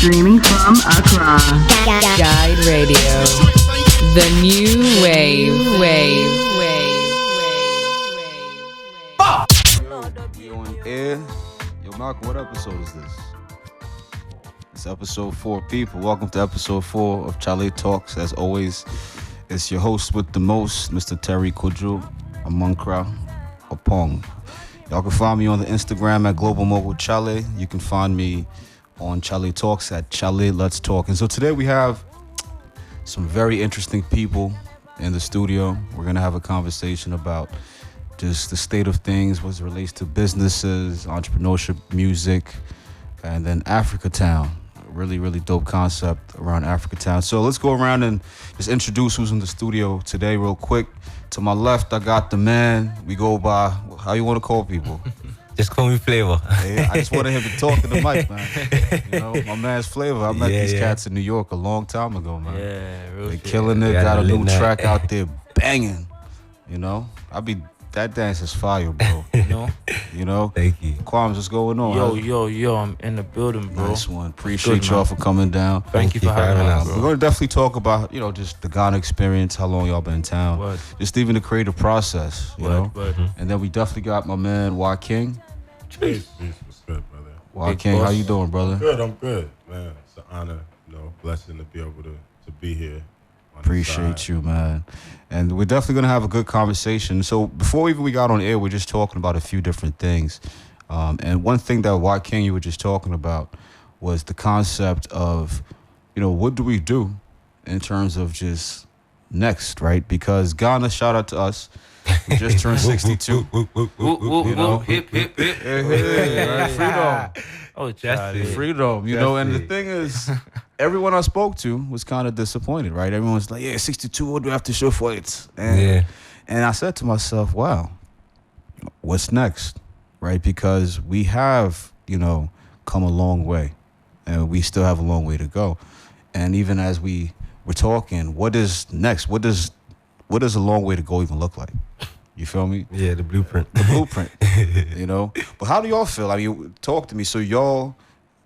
Streaming from Accra. Guide Radio. The new wave. We on air. Yo, Malcolm, what episode is this? It's episode 4, people. Welcome to episode 4 of CHALE Talks. As always, it's your host with the most, Mr. Terry Kudru, Amonkra, Oppong. Y'all can find me on the Instagram at Global Mogul Chale. You can find me on CHALE Talks at CHALE Let's Talk. And so today we have some very interesting people in the studio. We're going to have a conversation about just the state of things as it relates to businesses, entrepreneurship, music, and then Africa Town. Really, really dope concept around Africa Town. So let's go around and just introduce who's in the studio today real quick. To my left, I got the man. We go by, how you want to call people? Just call me Flavor. Hey, I just wanted him to talk to the mic, man. You know, my man's Flavor. I met these cats in New York a long time ago, man. Yeah, real They shit. killing it. Yeah, Got a new night. track out there banging. You know, that dance is fire, bro. You know. Thank you. Quams, what's going on? Yo, I'm in the building, bro. Nice one. Appreciate Good, y'all man. for coming down. Thank you for having us, We're bro. going to definitely talk about, just the Ghana experience, how long y'all been in town. Word. Just even the creative process, you know. Word. And then we definitely got my man, Y King. Peace. What's good, brother? Y Big King, how boss. you doing, brother? I'm good, man. It's an honor, blessing to be able to be here. Appreciate you, man. And we're definitely going to have a good conversation. So before we got on air, we're just talking about a few different things. And one thing that Y King, you were just talking about was the concept of, what do we do in terms of just next, right? Because Ghana, shout out to us. We just turned 62. Hip. Hey, freedom. Oh, Charlie. Freedom, and the thing is, everyone I spoke to was kind of disappointed, right? Everyone's like, 62, what do I have to show for it? And I said to myself, wow, what's next, right? Because we have, come a long way, and we still have a long way to go. And even as we were talking, what is next? What does a long way to go even look like? You feel me? Yeah, the blueprint. The blueprint, But how do y'all feel? I mean, talk to me. So y'all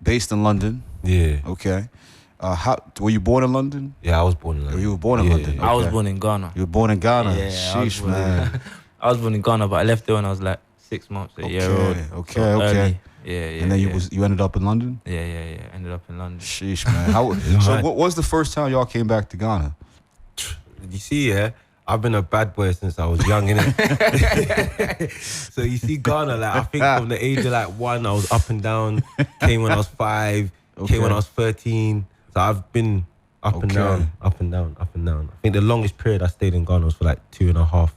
based in London. Yeah. Okay. How were you born in London? Yeah, I was born in Or London. you were born in Yeah, London? yeah. I was Okay. born in Ghana. You were born in Ghana? Yeah, I was Sheesh, born in- man. I was born in Ghana, but I left there when I was like 6 months, a year old. Okay, So okay. early. Yeah. And then yeah. you ended up in London? Yeah. Ended up in London. Sheesh, man. So Right. what was the first time y'all came back to Ghana? You see, I've been a bad boy since I was young, innit? So you see Ghana, I think from the age of 1, I was up and down. Came when I was 5, came when I was 13. So I've been up and down. I think the longest period I stayed in Ghana was for 2.5,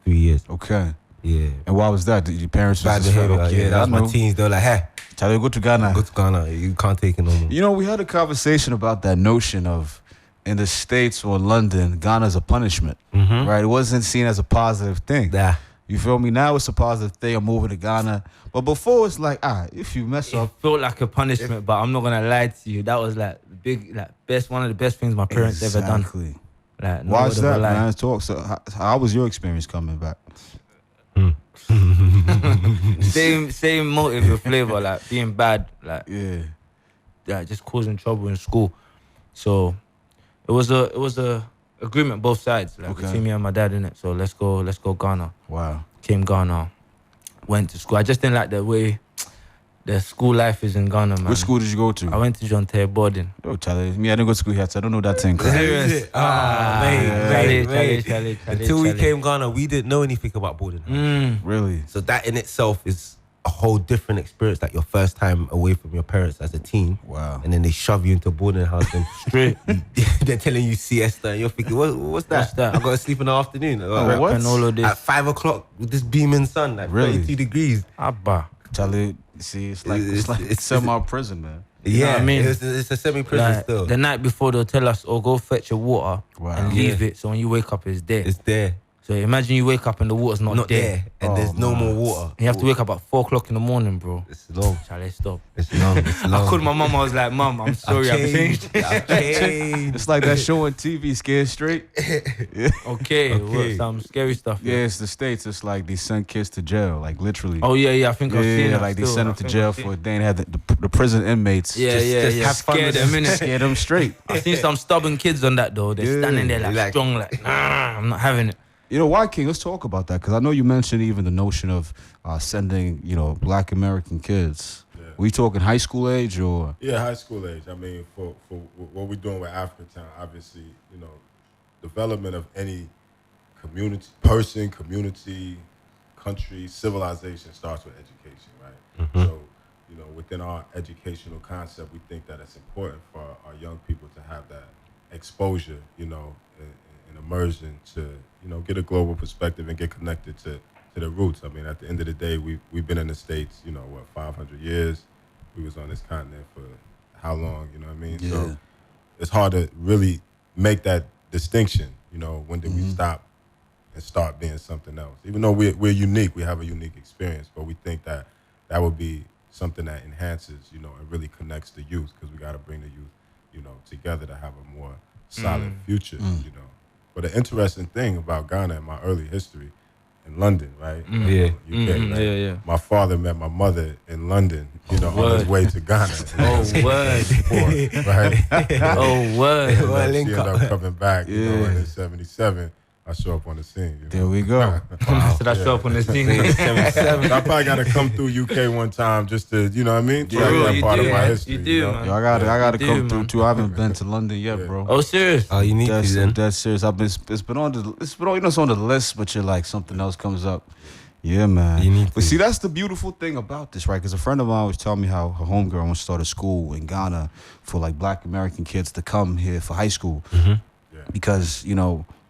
3 years. Okay. Yeah. And why was that? Did your parents Bad just felt, behavior. That was my teens. They were like, hey, Charlie, go to Ghana. go to Ghana. You can't take it no more. We had a conversation about that notion of in the States or London, Ghana's a punishment, right? It wasn't seen as a positive thing. Yeah. You feel me? Now it's a positive thing. I'm moving to Ghana. But before it's like, if you mess It up. felt like a punishment, but I'm not gonna lie to you. That was one of the best things my parents ever done. Exactly. No Why is word of a that, lie. man? Talk. So how was your experience coming back? Same motive with Flavor, being bad, Yeah. just causing trouble in school. So it was a agreement both sides, between me and my dad, innit? So let's go Ghana. Wow. Came Ghana, went to school. I just didn't like the way the school life is in Ghana, man. What school did you go to? I went to John Taylor boarding. Oh, Charlie. Me, I didn't go to school here, so I don't know that thing. Serious? Charlie. Until we came Ghana, we didn't know anything about boarding. Really? So that in itself is a whole different experience, your first time away from your parents as a teen. Wow. And then they shove you into a boarding house and Straight. they're telling you siesta and you're thinking, what's that? What's that? I got to sleep in the afternoon. what? And all of this. At 5 o'clock with this beaming sun, Really? 32 degrees. Abba. Charlie, see, it's like It's- semi-prison, man. Yeah, what I mean? it's a semi-prison still. The night before they'll tell us, go fetch your water Wow. and leave it. So when you wake up, it's there. It's there. So imagine you wake up and the water's not there, and there's no more water. You have to wake up at 4 o'clock in the morning, bro. It's long. Shall I stop? It's long. It's long. I called my mum. I was like, Mum, I'm sorry, I've changed. I've changed. It's like that show on TV, Scared Straight. Okay. What, some scary stuff. Yeah, it's the States. It's like they send kids to jail, like literally. Oh yeah. I think I've seen it. Like they send them to jail for a day and have the prison inmates. Yeah. Have fun Scared with them, innit? Scare them straight. I've seen some stubborn kids on that though. They're standing there like strong, like nah, I'm not having it. You know why, King? Let's talk about that, because I know you mentioned even the notion of sending, Black American kids. Yeah. We talking high school age or? Yeah, high school age. I mean, for what we're doing with Africatown, obviously, development of any community, country, civilization starts with education, right? Mm-hmm. So, within our educational concept, we think that it's important for our young people to have that exposure, and immersion to, get a global perspective and get connected to the roots. I mean, at the end of the day, we've been in the States, 500 years. We was on this continent for how long, you know what I mean? Yeah. So it's hard to really make that distinction, when did we stop and start being something else? Even though we're unique, we have a unique experience, but we think that would be something that enhances, and really connects the youth, because we got to bring the youth, together to have a more solid future, But the interesting thing about Ghana and my early history in London, right? UK, right? Yeah. My father met my mother in London, on his way to Ghana. Word. Right? Word. And then she ended up coming back, in 77. I show up on the scene. There we go. Should I show up on the scene? I probably got to come through UK one time just to, you know what I mean? Try Bro, that you part do, of my man. history. You do, man. Yo, I gotta You come do, through man. too. I haven't been to London yet, bro. Oh, serious? Oh, you need to then. That's serious. It's been on it's on the list, but you're like something else comes up. Yeah, man. You need But to. see, that's the beautiful thing about this, right? Because a friend of mine was telling me how her homegirl wants to start a school in Ghana for like Black American kids to come here for high school, because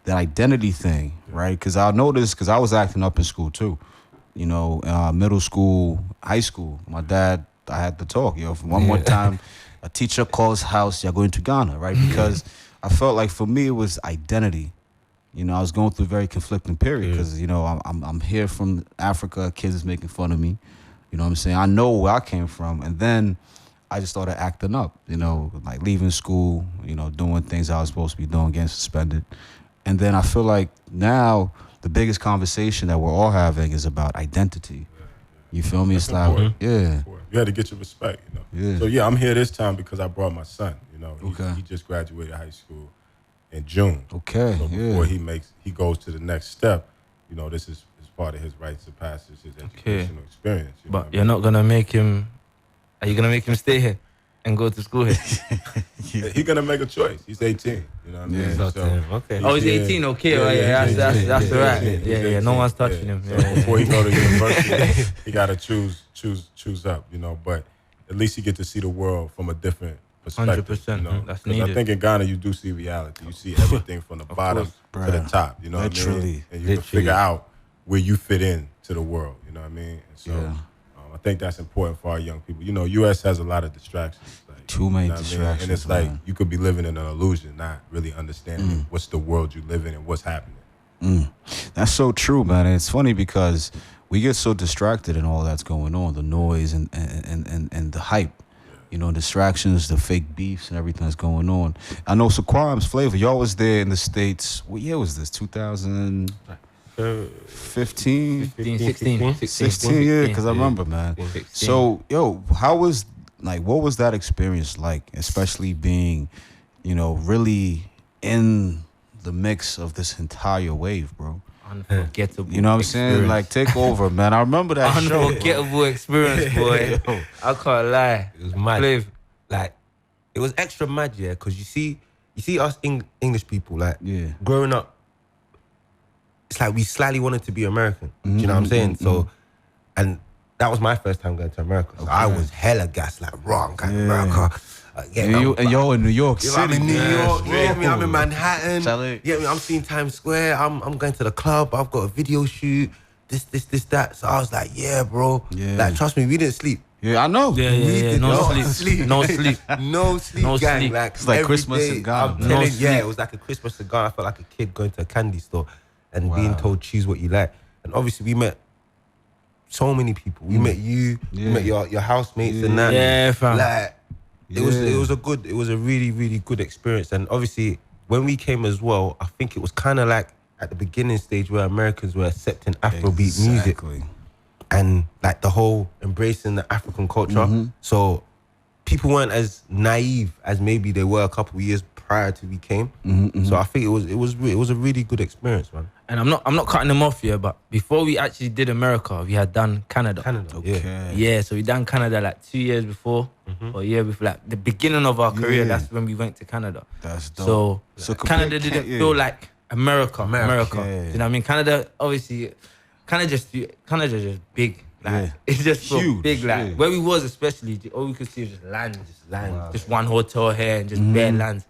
that identity thing, right? Because I noticed, because I was acting up in school too, middle school, high school. My dad, I had to talk, one more time, a teacher calls house, you're going to Ghana, right? Because I felt like for me it was identity. I was going through a very conflicting period because I'm here from Africa, kids is making fun of me. You know what I'm saying? I know where I came from, and then I just started acting up. Like leaving school, doing things I was supposed to be doing, getting suspended. And then I feel like now the biggest conversation that we're all having is about identity. You feel me? That's It's like, important. yeah. You had to get your respect, Yeah. So I'm here this time because I brought my son, Okay. He just graduated high school in June. Okay, So yeah. before he goes to the next step, this is part of his rites of passage, his educational experience. You know But what I you're not gonna make him. Are you gonna make him stay here and go to school here? mean? He's gonna make a choice. He's 18. You know what I mean? Yeah. So Okay. Oh, he's 18. Okay, right, yeah, that's all right. Yeah. No one's touching him. So Yeah. before he go to university, he gotta choose up, but at least he get to see the world from a different perspective. 100%, that's 'Cause I needed. think in Ghana you do see reality. You see everything from the bottom to the Bruh. top. You know what I mean? Literally. And you can figure out where you fit in to the world. You know what I mean? And so Yeah. I think that's important for our young people. U.S. has a lot of distractions. Like, Too many you know what I mean? distractions, And it's like man. you could be living in an illusion, not really understanding what's the world you live in and what's happening. That's so true, man. And it's funny because we get so distracted in all that's going on, the noise and the hype. Distractions, the fake beefs and everything that's going on. I know Saquam's Flavor, y'all was there in the States. What year was this? 2015? 16, yeah, because I remember, man. 16. So, what was that experience like, especially being, really in the mix of this entire wave, bro? Unforgettable. You know what I'm saying? experience. Like, take over, man. I remember that show. Unforgettable experience, boy. I can't lie. It was mad. Flav. Like, it was extra mad, yeah, because you see us English people, like, Yeah. growing up, it's like we slightly wanted to be American. Do you know what I'm saying? So, and that was my first time going to America. So I was hella gassed, like, raw, I'm going to America. And you're in New York I'm City. in New York, you get me? I'm in bro. Manhattan. Chale. You get me? I'm seeing Times Square. I'm going to the club. I've got a video shoot. This, that. So I was like, yeah, bro. Yeah. Like, trust me, we didn't sleep. Yeah, I know. Yeah. did No not sleep. sleep. No sleep. No sleep, No gang. sleep. It's like every Christmas day, in Ghana. I'm No telling, sleep. yeah, it was like a Christmas in Ghana. I felt like a kid going to a candy store. and being told choose what you like. And obviously we met so many people. We met you, we met your housemates and that. Yeah, fam. Like it was a really, really good experience. And obviously when we came as well, I think it was kind of like at the beginning stage where Americans were accepting Afrobeat music and like the whole embracing the African culture. So people weren't as naive as maybe they were a couple of years prior to we came. So I think it was a really good experience, man. And I'm not cutting them off here, but before we actually did America, we had done Canada. Yeah. So we done Canada like 2 years before, or a year before, like the beginning of our career. That's when we went to Canada. That's dope. So Canada didn't feel like America. You know what I mean? Canada, obviously, Canada just big. Like it's just so huge, big. Like where we was, especially, all we could see was just land, just one hotel here and just bare lands.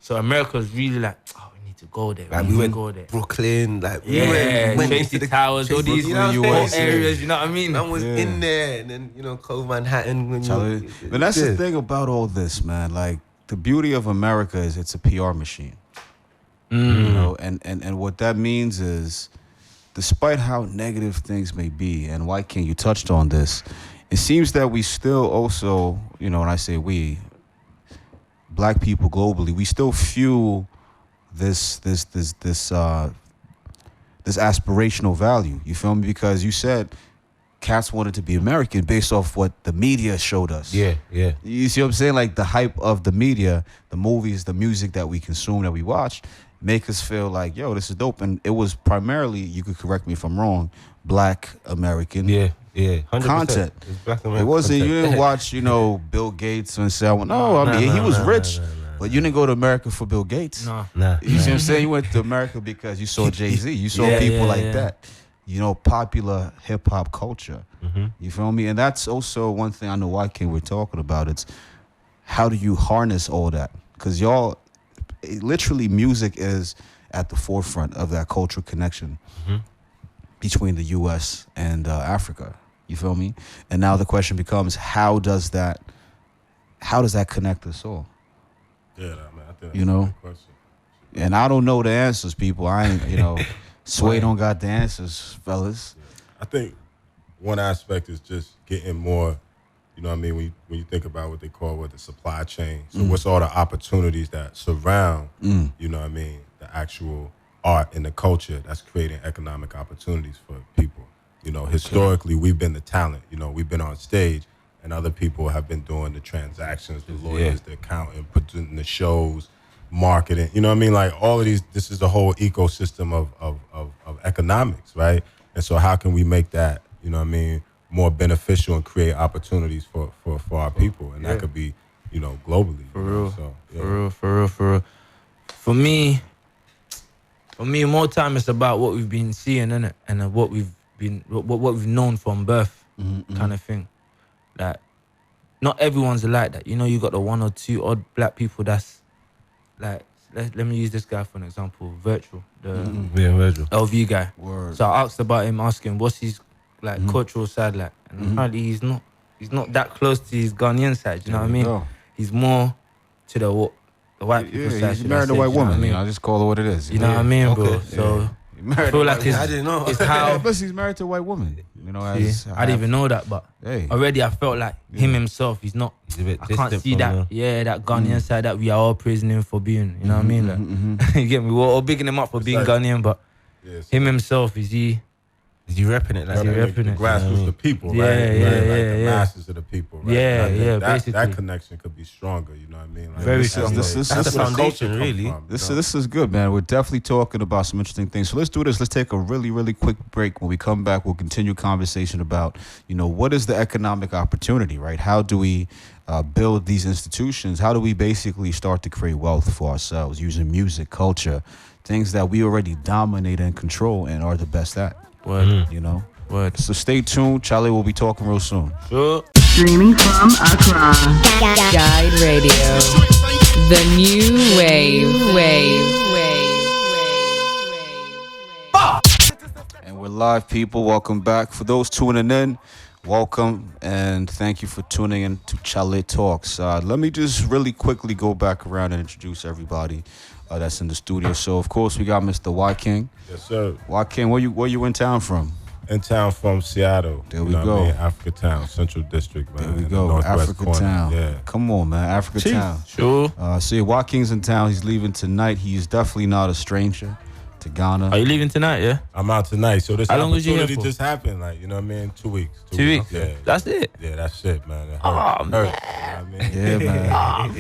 So America was really like, oh, we need to go there. Like we went to Brooklyn, like went Tracy Towers, all these areas. You know what I mean? Man was in there, and then Cove Manhattan. But that's the thing about all this, man. Like the beauty of America is it's a PR machine. You know, and what that means is, despite how negative things may be, and White King, you touched on this, it seems that we still also, you know, when I say we, Black people globally, we still fuel this aspirational value. You feel me? Because you said cats wanted to be American based off what the media showed us. Yeah. You see what I'm saying? Like the hype of the media, the movies, the music that we consume, that we watch, make us feel like, yo, this is dope. And it was primarily, you could correct me if I'm wrong, Black American 100%. content. Black American it wasn't, content. you didn't watch, Bill Gates and say, he was rich, but you didn't go to America for Bill Gates. Nah. You see what I'm saying? You went to America because you saw Jay-Z. You saw people like that. Popular hip-hop culture. You feel me? And that's also one thing I know White King we're talking about. It's how do you harness all that? Because literally music is at the forefront of that cultural connection between the U.S. and Africa. You feel me? And now the question becomes, how does that connect us all? Yeah, man, I think that's a good question. And I don't know the answers, people. I ain't, Sway don't got the answers, fellas. I think one aspect is just getting more, you know what I mean, when you think about what they call the supply chain. So what's all the opportunities that surround, you know what I mean, the actual art and the culture that's creating economic opportunities for people. Historically, we've been the talent. We've been on stage, and other people have been doing the transactions, the lawyers, the accountant, putting the shows, marketing. You know what I mean? Like all of these, this is the whole ecosystem of economics, right? And so how can we make that, you know what I mean, more beneficial and create opportunities for our people? And that could be, globally. For real. So, For real. For me, more time it's about what we've been seeing, innit? And what we've known from birth, kind of thing. Like, not everyone's like that. You got the one or two odd black people that's like, let me use this guy for an example, Virtual, the Virtual LV guy. Word. So I asked about him, asking what's his like cultural side like, and apparently he's not that close to his Ghanaian side. You know what I mean? No. He's more to the white people side. He's married a white woman. You know what I mean? I just call it what it is. You know what I mean, bro? Okay. So I feel like I didn't know. it's how. Plus, he's married to a white woman. I didn't even know that, but already I felt like him himself. He's not. He's a bit I can't distant see from that. That Ghanaian side that we are all praising him for being. You know what I mean? Like, you get me? We're all bigging him up for being Ghanaian, but him himself, is he repping it? Like, the grassroots, the people, right? The masses of the people, right? Basically. That connection could be stronger, you know what I mean? Like, Very that's strong. where That's the foundation, really. This is good, man. We're definitely talking about some interesting things. So let's do this. Let's take a really, really quick break. When we come back, we'll continue conversation about, what is the economic opportunity, right? How do we build these institutions? How do we basically start to create wealth for ourselves using music, culture, things that we already dominate and control and are the best at? Word. Word. So stay tuned. Charlie will be talking real soon. Sure. Streaming from Accra. Guide Radio. The new wave. And we're live, people. Welcome back. For those tuning in, Welcome and thank you for tuning in to CHALE Talks. Let me just really quickly go back around and introduce everybody that's in the studio. So, of course, we got Mr. Y King. Yes, sir. Y King, where you in town from? In town from Seattle. There we go. Africa Town, Central District, man. There we in the go. Northwest Africa corner. Town. Yeah. Come on, man. Africa Town. Sure. So yeah, Y King's in town. He's leaving tonight. He is definitely not a stranger to Ghana. Are you leaving tonight? Yeah. I'm out tonight. So this How long was you here opportunity for? just happened, like, you know what I mean? 2 weeks. 2 weeks. Yeah. That's it. Yeah, that's it, man. It hurt. Oh, It hurt, you know what I mean? Yeah, man.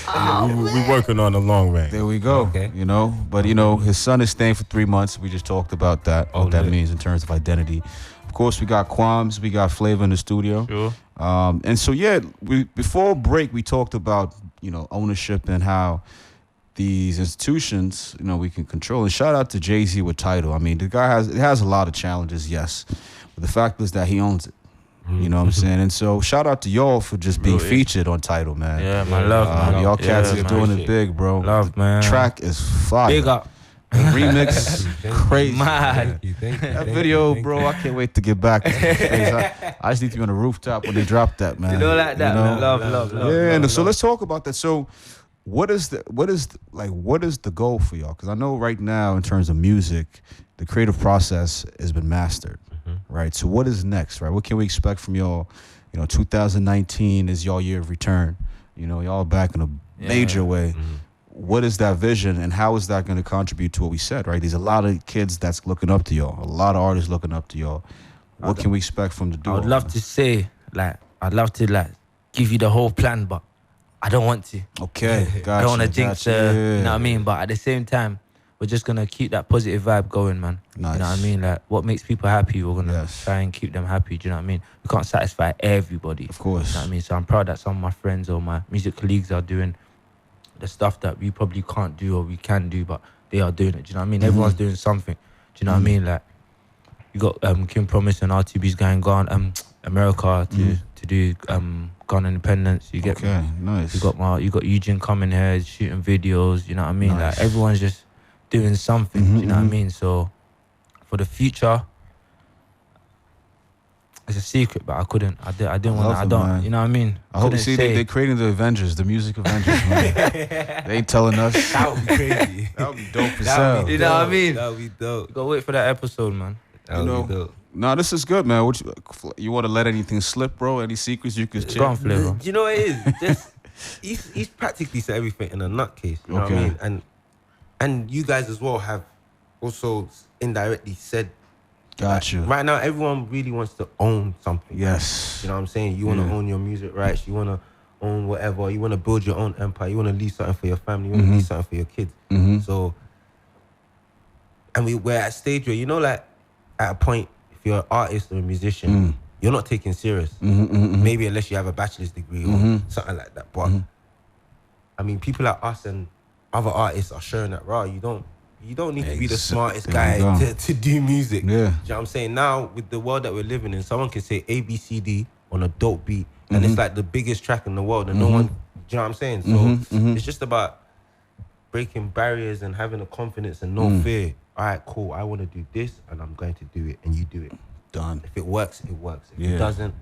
Yeah, we working on the long range. There we go. Okay. You know, but you know, his son is staying for 3 months. We just talked about that. What that lit. means in terms of identity. Of course, we got Quams, we got Flavor in the studio. Sure. And so yeah, before break we talked about, you know, ownership and how these institutions, you know, we can control. And shout out to Jay-Z with Tidal. I mean, the guy has a lot of challenges, yes. But the fact is that he owns it. You know what I'm saying? And so shout out to y'all for just being Really? featured on Tidal, man. Yeah, man. Love, man. Y'all cats Yeah, is man. doing it big, bro. Love, The man. track is fire. Big up. The remix, crazy. Mad. That video, bro, I can't wait to get back. I just need to be on the rooftop when they drop that, man. You know, like that, You know? man. Love. Yeah, and love, so let's talk about that. So, what is the goal for y'all? Because I know right now, in terms of music, the creative process has been mastered, right? So, what is next, right? What can we expect from y'all? You know, 2019 is y'all year of return. You know, y'all back in a major way. What is that vision, and how is that going to contribute to what we said, right? There's a lot of kids that's looking up to y'all, a lot of artists looking up to y'all. What can we expect from the duo? I would love to say, I'd love to, give you the whole plan, but I don't want to. Okay, gotcha. I don't want to jinx, gotcha. you know what I mean? But at the same time, we're just going to keep that positive vibe going, man. Nice. You know what I mean? Like, what makes people happy, we're going to Yes. try and keep them happy, do you know what I mean? We can't satisfy everybody. Of course. You know what I mean? So I'm proud that some of my friends or my music colleagues are doing the stuff that we probably can't do or we can do, but they are doing it, do you know what I mean? Everyone's doing something, do you know what I mean? Like, you got Kim Promise and RTB's going America to do Ghana independence. You get Okay, nice. You got Eugene coming here shooting videos. You know what I mean? Nice. Like everyone's just doing something. Do you know what I mean? So for the future, it's a secret, but I couldn't. I didn't want. love I it, don't. man. You know what I mean? I hope you Couldn't see say. they're creating the Avengers, the music Avengers, man. They ain't telling us. That would be crazy. That would be dope as That hell. would be You know what I dope. mean? That would be dope. Gotta wait for that episode, man. That would be dope. No, this is good, man. You want to let anything slip, bro? Any secrets you could Go on, share? Flavor. Do you know what it is? Just he's practically said everything in a nutcase. You know what I Okay. mean? And you guys as well have also indirectly said. Gotcha. Right now, everyone really wants to own something. Yes. You know what I'm saying? You want to Yeah. own your music rights. You want to own whatever. You want to build your own empire. You want to leave something for your family. You want to leave something for your kids. So, and we're at a stage where, you know, like at a point, if you're an artist or a musician, you're not taken serious. Maybe unless you have a bachelor's degree or something like that. But I mean, people like us and other artists are showing that, raw. You don't need to be the smartest There you guy go. to do music. Yeah. Do you know what I'm saying? Now, with the world that we're living in, someone can say A, B, C, D on a dope beat, and it's like the biggest track in the world, and no one, do you know what I'm saying? So it's just about breaking barriers and having the confidence and no fear. All right, cool. I want to do this, and I'm going to do it, and you do it. Done. If it works, it works. If Yeah. it doesn't,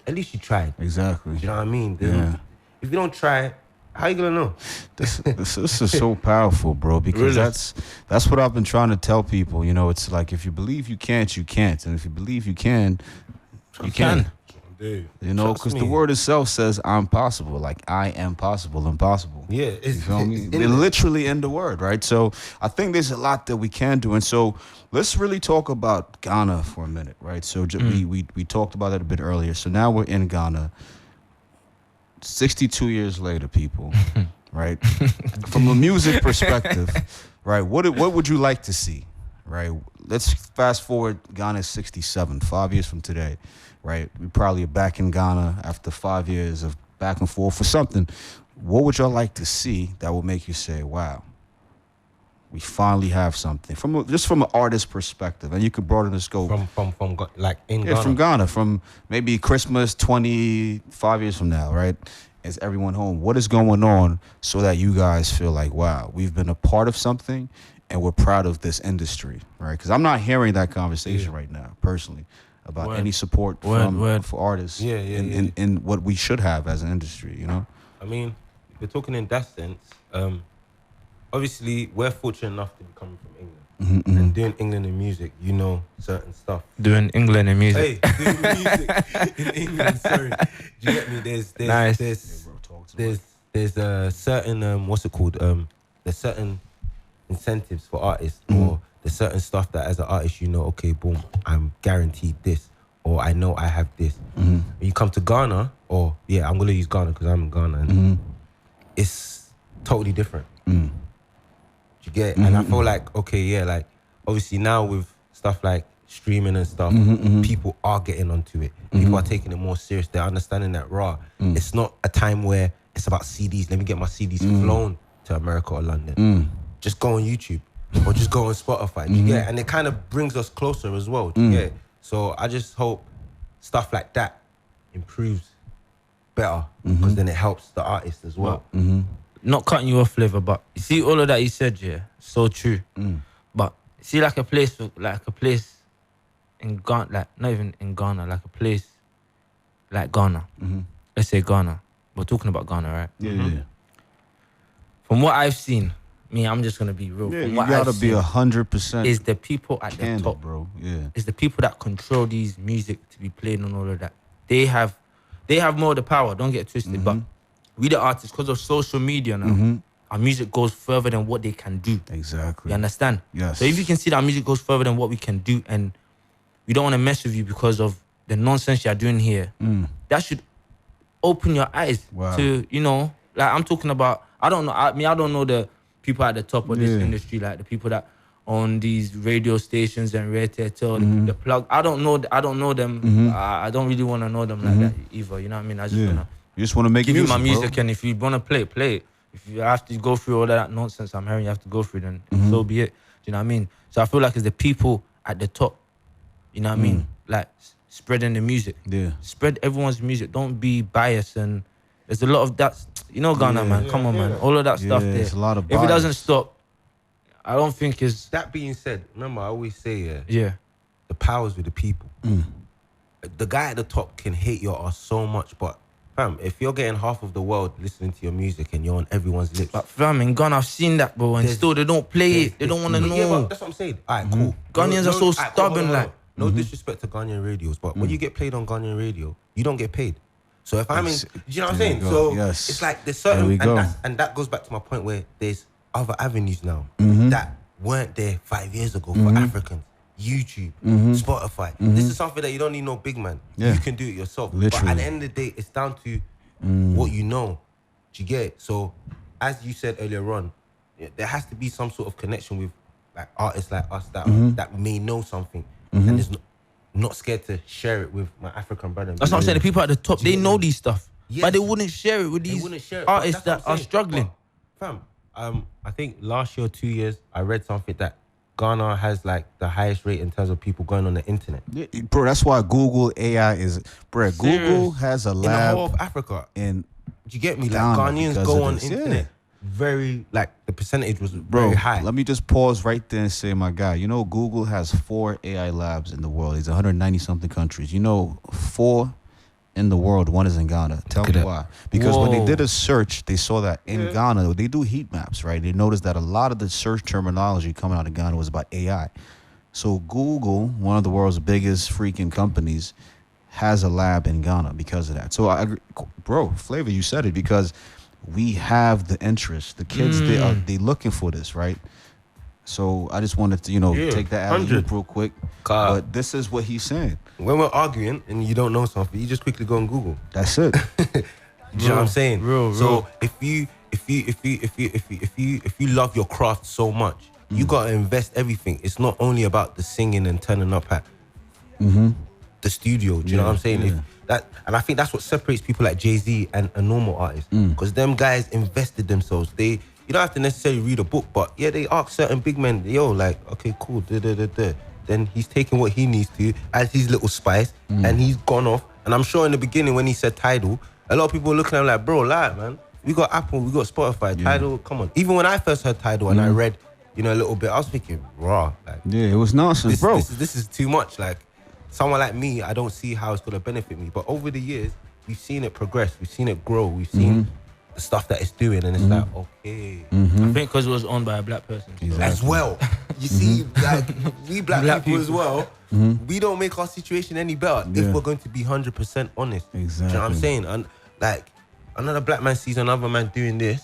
at least you tried. Exactly. Do you know what I mean? Yeah. If you don't try, how you gonna know? This is so powerful, bro, because Really? that's what I've been trying to tell people. You know, it's like if you believe you can't, you can't. And if you believe you can, you can. Indeed. You know, Trust because the me. word itself says I'm possible. Like I am possible, impossible. Yeah, You it's feel me? in They're there. literally in the word, right? So I think there's a lot that we can do. And so let's really talk about Ghana for a minute, right? So we talked about that a bit earlier. So now we're in Ghana, 62 years later, people, right? From a music perspective, right? What would you like to see, right? Let's fast forward. Ghana is 67, 5 years from today, right? We probably are back in Ghana after 5 years of back and forth for something. What would y'all like to see that would make you say, wow, we finally have something just from an artist perspective, and you could broaden the scope. From like in Yeah, Ghana. from Ghana, from maybe Christmas 25 years from now, right? Is everyone home? What is going on so that you guys feel like, wow, we've been a part of something and we're proud of this industry, right? Because I'm not hearing that conversation right now, personally. about Word. any support Word. for artists Yeah, in what we should have as an industry, you know? I mean, if we're talking in that sense, obviously we're fortunate enough to be coming from England and doing England in music. You know certain stuff. Doing England and music. Hey, doing music in England. Sorry, do you get me? There's Nice. there's a certain what's it called? There's certain incentives for artists, or there's certain stuff that as an artist you know, okay, boom, I'm guaranteed this, or I know I have this. When you come to Ghana, or I'm gonna use Ghana because I'm in Ghana, and it's totally different. You get it? And I feel like, okay, like obviously now with stuff like streaming and stuff, people are getting onto it. People are taking it more serious. They're understanding that it's not a time where it's about CDs. Let me get my CDs flown to America or London. Just go on YouTube or just go on Spotify. You get it? And it kind of brings us closer as well. You get it? So I just hope stuff like that improves better, because then it helps the artist as well. Not cutting you off, Flavor, but you see all of that you said, so true. But see, like a place in Ghana, like not even in Ghana, like a place like Ghana. Let's say Ghana. We're talking about Ghana, right? Yeah. From what I've seen, I'm just gonna be real. Yeah, From you what gotta I've be seen, 100% is the people at the candid, top, bro. Yeah. It's the people that control these music to be played and all of that. They have more of the power. Don't get it twisted, but we the artists, because of social media now, our music goes further than what they can do. Exactly. You understand? Yes. So if you can see that our music goes further than what we can do, and we don't want to mess with you because of the nonsense you're doing here, that should open your eyes to, like I'm talking about. I don't know. I don't know the people at the top of this industry, like the people that on these radio stations and radio the plug. I don't know them. I don't really want to know them like that either. You know what I mean? I just wanna. You just want to make give music, you my music, bro. and if you want to play it. If you have to go through all that nonsense I'm hearing you have to go through, then so be it. Do you know what I mean? So I feel like it's the people at the top, you know what I mean? Like spreading the music. Yeah. Spread everyone's music. Don't be biased, and there's a lot of that. You know, Ghana, man. Come on, man. All of that stuff there. There's a lot of if it doesn't bias. stop, I don't think it's... That being said, remember I always say, Yeah. the power's with the people. The guy at the top can hate your ass so much, but fam, if you're getting half of the world listening to your music and you're on everyone's lips, But fam, in Ghana, I've seen that, bro, and still they don't play it. They don't want to know. Yeah, but that's what I'm saying. All right, cool. Ghanaians are so stubborn, like. No disrespect to Ghanaian radios, but when you get played on Ghanaian radio, you don't get paid. So if I'm in, do you know what I'm saying? So Yes. it's like there's There we certain, go. and that goes back to my point where there's other avenues now that weren't there 5 years ago for Africans. YouTube, Spotify. This is something that you don't need no big man. Yeah. You can do it yourself. But Literally. at the end of the day, it's down to what you know. Do you get it? So as you said earlier on, there has to be some sort of connection with like artists like us that may know something and is not scared to share it with my African brother. That's what I'm saying. The people at the top, Do you they get know me? these stuff, Yes. but they wouldn't share it with They these wouldn't share it, but artists that's what that I'm are saying. struggling. But, fam, I think last year or 2 years, I read something that Ghana has like the highest rate in terms of people going on the internet. Yeah, bro, that's why Google AI is... Bro, Google has a In the whole lab of Africa. in... Do you get me? Like Ghana Ghanaians because go of on this, internet yeah. very, like the percentage was Bro, very high. let me just pause right there and say, my guy, you know, Google has 4 AI labs in the world. It's 190-something countries. You know, 4 in the world, 1 is in Ghana. Tell me why. Because when they did a search, they saw that in Ghana, they do heat maps, right? They noticed that a lot of the search terminology coming out of Ghana was about AI. So Google, one of the world's biggest freaking companies, has a lab in Ghana because of that. So I agree. Bro, Flavor, you said it, because we have the interest. The kids, they looking for this, right? So I just wanted to, take that out real quick. But this is what he's saying. When we're arguing and you don't know something, you just quickly go on Google. That's it. Do you know what I'm saying? Real. So if you love your craft so much, you gotta invest everything. It's not only about the singing and turning up at the studio. Do you know what I'm saying? Yeah. And I think that's what separates people like Jay-Z and a normal artist. Because them guys invested themselves. You don't have to necessarily read a book, but they ask certain big men, like, okay, cool, Then he's taking what he needs to as his little spice, and he's gone off. And I'm sure in the beginning when he said Tidal, a lot of people were looking at him like, bro, lie, man. We got Apple, we got Spotify, Tidal, come on. Even when I first heard Tidal and I read, a little bit, I was thinking, raw. Like, Yeah, it was nonsense, bro. This is too much. Like, someone like me, I don't see how it's gonna benefit me. But over the years, we've seen it progress, we've seen it grow, we've seen the stuff that it's doing, and it's like, okay. I think because it was owned by a black person. As well. You see, like, we black people as well, we don't make our situation any better if we're going to be 100% honest. Exactly. Do you know what I'm saying? And like, another black man sees another man doing this,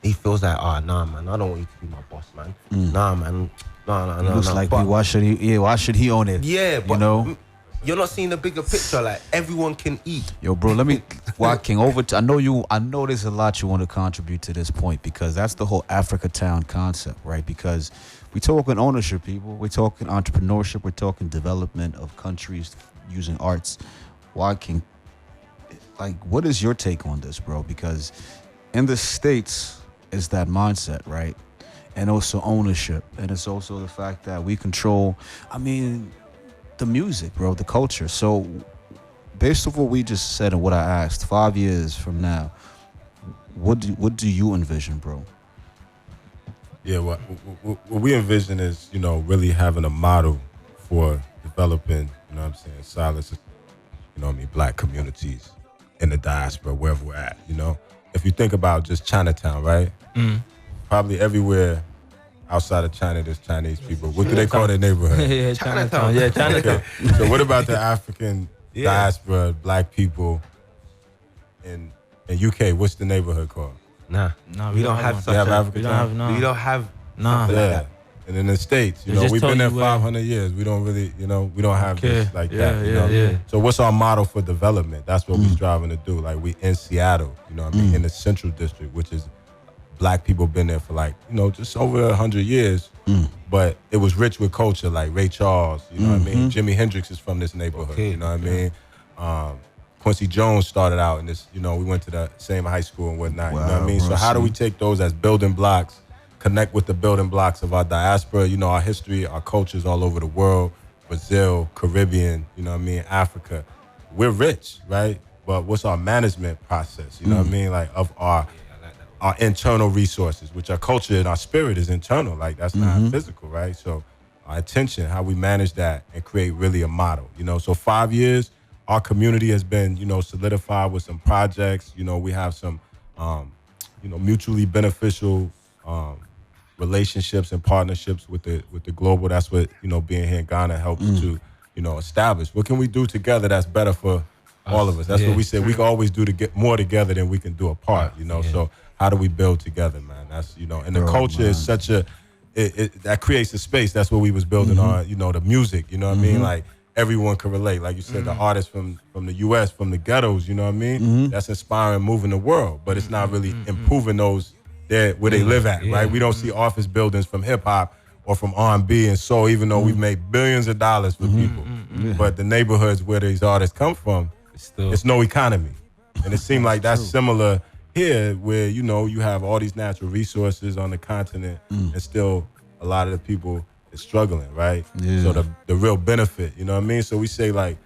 he feels like, oh, nah, man, I don't want you to be my boss, man. Nah, man. No. Looks like, but, why should he own it? Yeah, but you know? You're not seeing the bigger picture. Like, everyone can eat. Yo, bro, let me walking over to. I know there's a lot you want to contribute to this point, because that's the whole Africa Town concept, right? Because we talking ownership, people. We're talking entrepreneurship. We're talking development of countries using arts. Walking, like, what is your take on this, bro? Because in the States, it's that mindset, right? And also ownership, and it's also the fact that we control. I mean, the music, bro, the culture. So based off what we just said and what I asked, 5 years from now, what do you envision, bro? Yeah, what we envision is, really having a model for developing, silence, black communities in the diaspora, wherever we're at, If you think about just Chinatown, right? Probably everywhere outside of China, there's Chinese people. What do they call their neighborhood? Yeah, Chinatown. Yeah, Chinatown. Okay. So what about the African diaspora, black people in UK? What's the neighborhood called? Nah, we don't have such African we don't have no. We don't have Nah. Yeah. And in the States, just we've been told there you 500 years. We don't really, we don't have this like that. Yeah. So what's our model for development? That's what we're striving to do. Like, we in Seattle, in the Central District, which is black people been there for just over 100 years. But it was rich with culture, like Ray Charles, Jimi Hendrix is from this neighborhood, you know what I mean? Quincy Jones started out in this, we went to the same high school and whatnot, you know what I mean? So how do we take those as building blocks, connect with the building blocks of our diaspora, our history, our cultures all over the world, Brazil, Caribbean, Africa. We're rich, right? But what's our management process, you know what I mean? Like, of our internal resources, which our culture and our spirit is internal, like that's not physical, right? So our attention, how we manage that and create really a model, So 5 years, our community has been, solidified with some projects. We have some, mutually beneficial relationships and partnerships with the global. That's what, being here in Ghana helps to, establish. What can we do together that's better for all of us? That's what we say. We can always do more together than we can do apart, So how do we build together, man? That's, and the culture is such that creates a space. That's what we was building on, the music, what I mean? Like, everyone can relate. Like you said, the artists from the U.S., from the ghettos, what I mean? That's inspiring, moving the world. But it's not really improving those where they live at, right? We don't see office buildings from hip-hop or from R&B and soul, even though we've made billions of dollars for people. But the neighborhoods where these artists come from, it's no economy. And it seemed like that's similar here, where, you have all these natural resources on the continent and still a lot of the people is struggling, right? Yeah. So the real benefit, you know what I mean? So we say, like,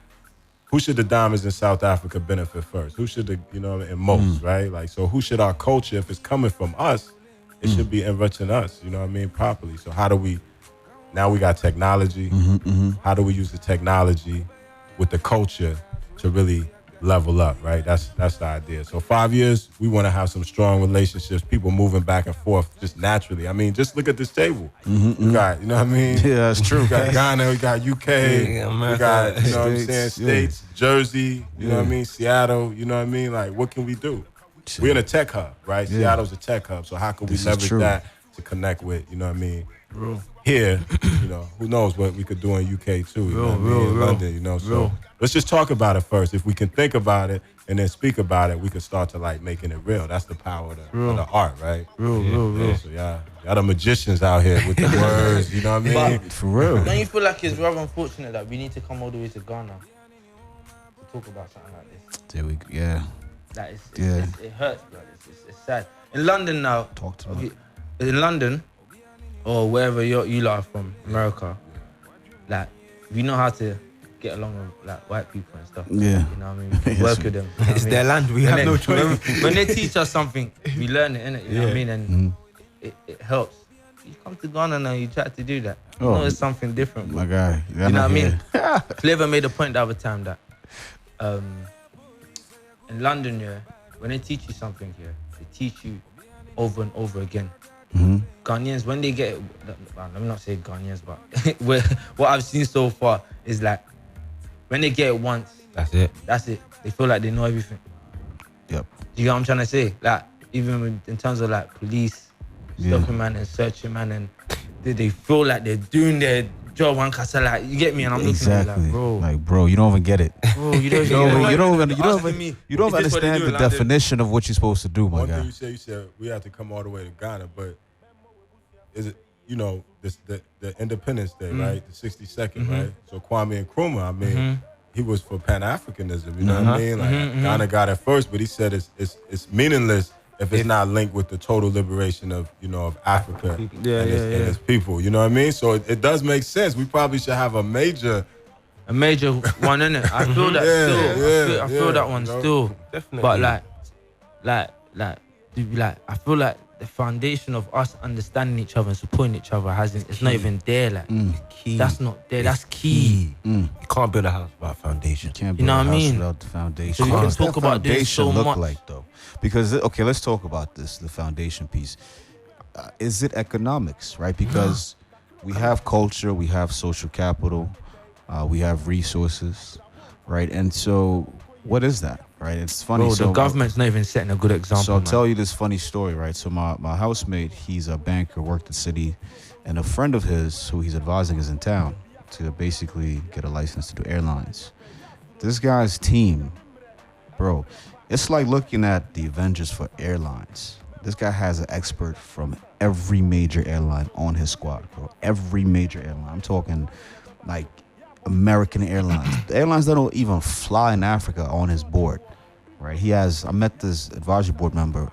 who should the diamonds in South Africa benefit first? Who should and most, right? Like, so who should our culture, if it's coming from us, it should be enriching us, you know what I mean, properly. So how do we, now we got technology, how do we use the technology with the culture to really level up, right? That's the idea. So 5 years, we want to have some strong relationships, people moving back and forth just naturally. I mean, just look at this table. We got, you know what I mean? Yeah, that's true. We got Ghana, we got UK, we got, you know what I'm saying, States, Jersey, you know what I mean, Seattle, you know what I mean? Like, what can we do? We're in a tech hub, right? Seattle's a tech hub, so how can we leverage that to connect with, you know what I mean? Here, who knows what we could do in UK too, you know what I mean? In London, so let's just talk about it first. If we can think about it and then speak about it, we can start to, like, making it real. That's the power of the art, right? Real. So y'all the magicians out here with the words, you know what I mean? But for real. Don't you feel like it's rather unfortunate that we need to come all the way to Ghana to talk about something like this? That it hurts, bro. It's sad. In London now, Talk to me. In London, or wherever you lot are from, America, like, we know how to get along with, like, white people and stuff. Yeah. You know what I mean? We can work with them. You know It's what I their mean? land. We have no choice. When they teach us something, we learn it, innit? You know what I mean? And it helps. you come to Ghana now, you try to do that. You Oh, know it's something different. My guy. You know what I mean? Flavor made a point the other time that in London, yeah, when they teach you something here, they teach you over and over again. Ghanaians, when they get, well, let me not say Ghanaians, but what I've seen so far is like, when they get it once, That's it. They feel like they know everything. Yep. Do you get what I'm trying to say? Like, even in terms of like police, stopping man and searching man, and they feel like they're doing their job one casa, like, you get me? And I'm looking at you like, bro, you don't even get it. bro, you don't even understand the definition of what you're supposed to do, my One guy. thing you said we have to come all the way to Ghana, but is it, you know, the Independence Day, right? The 62nd, right? So Kwame Nkrumah, I mean, he was for Pan-Africanism, you know what I mean? Like Ghana got it first, but he said it's meaningless if it's not linked with the total liberation of, you know, of Africa and its people, you know what I mean? So it does make sense. We probably should have a major one, innit? I feel that still. I feel that one still. Definitely. But I feel like the foundation of us understanding each other and supporting each other it's not even there. Like, Key. that's not there. That's key. You can't build a house without foundation. Can't You build know a what I house mean? without the foundation. So we can What's talk that about this foundation so look much. like, though? Because, okay, let's talk about this, the foundation piece. Is it economics, right? Because we have culture, we have social capital, we have resources, right? And so what is that, right? It's funny. Bro, so the government's not even setting a good example. So I'll man. tell you this funny story, right? So my housemate, he's a banker, worked at Citi, and a friend of his who he's advising is in town to basically get a license to do airlines. This guy's team, bro, it's like looking at the Avengers for airlines. This guy has an expert from every major airline on his squad, bro. Every major airline. I'm talking like American Airlines. The airlines that don't even fly in Africa are on his board, right? I met this advisory board member,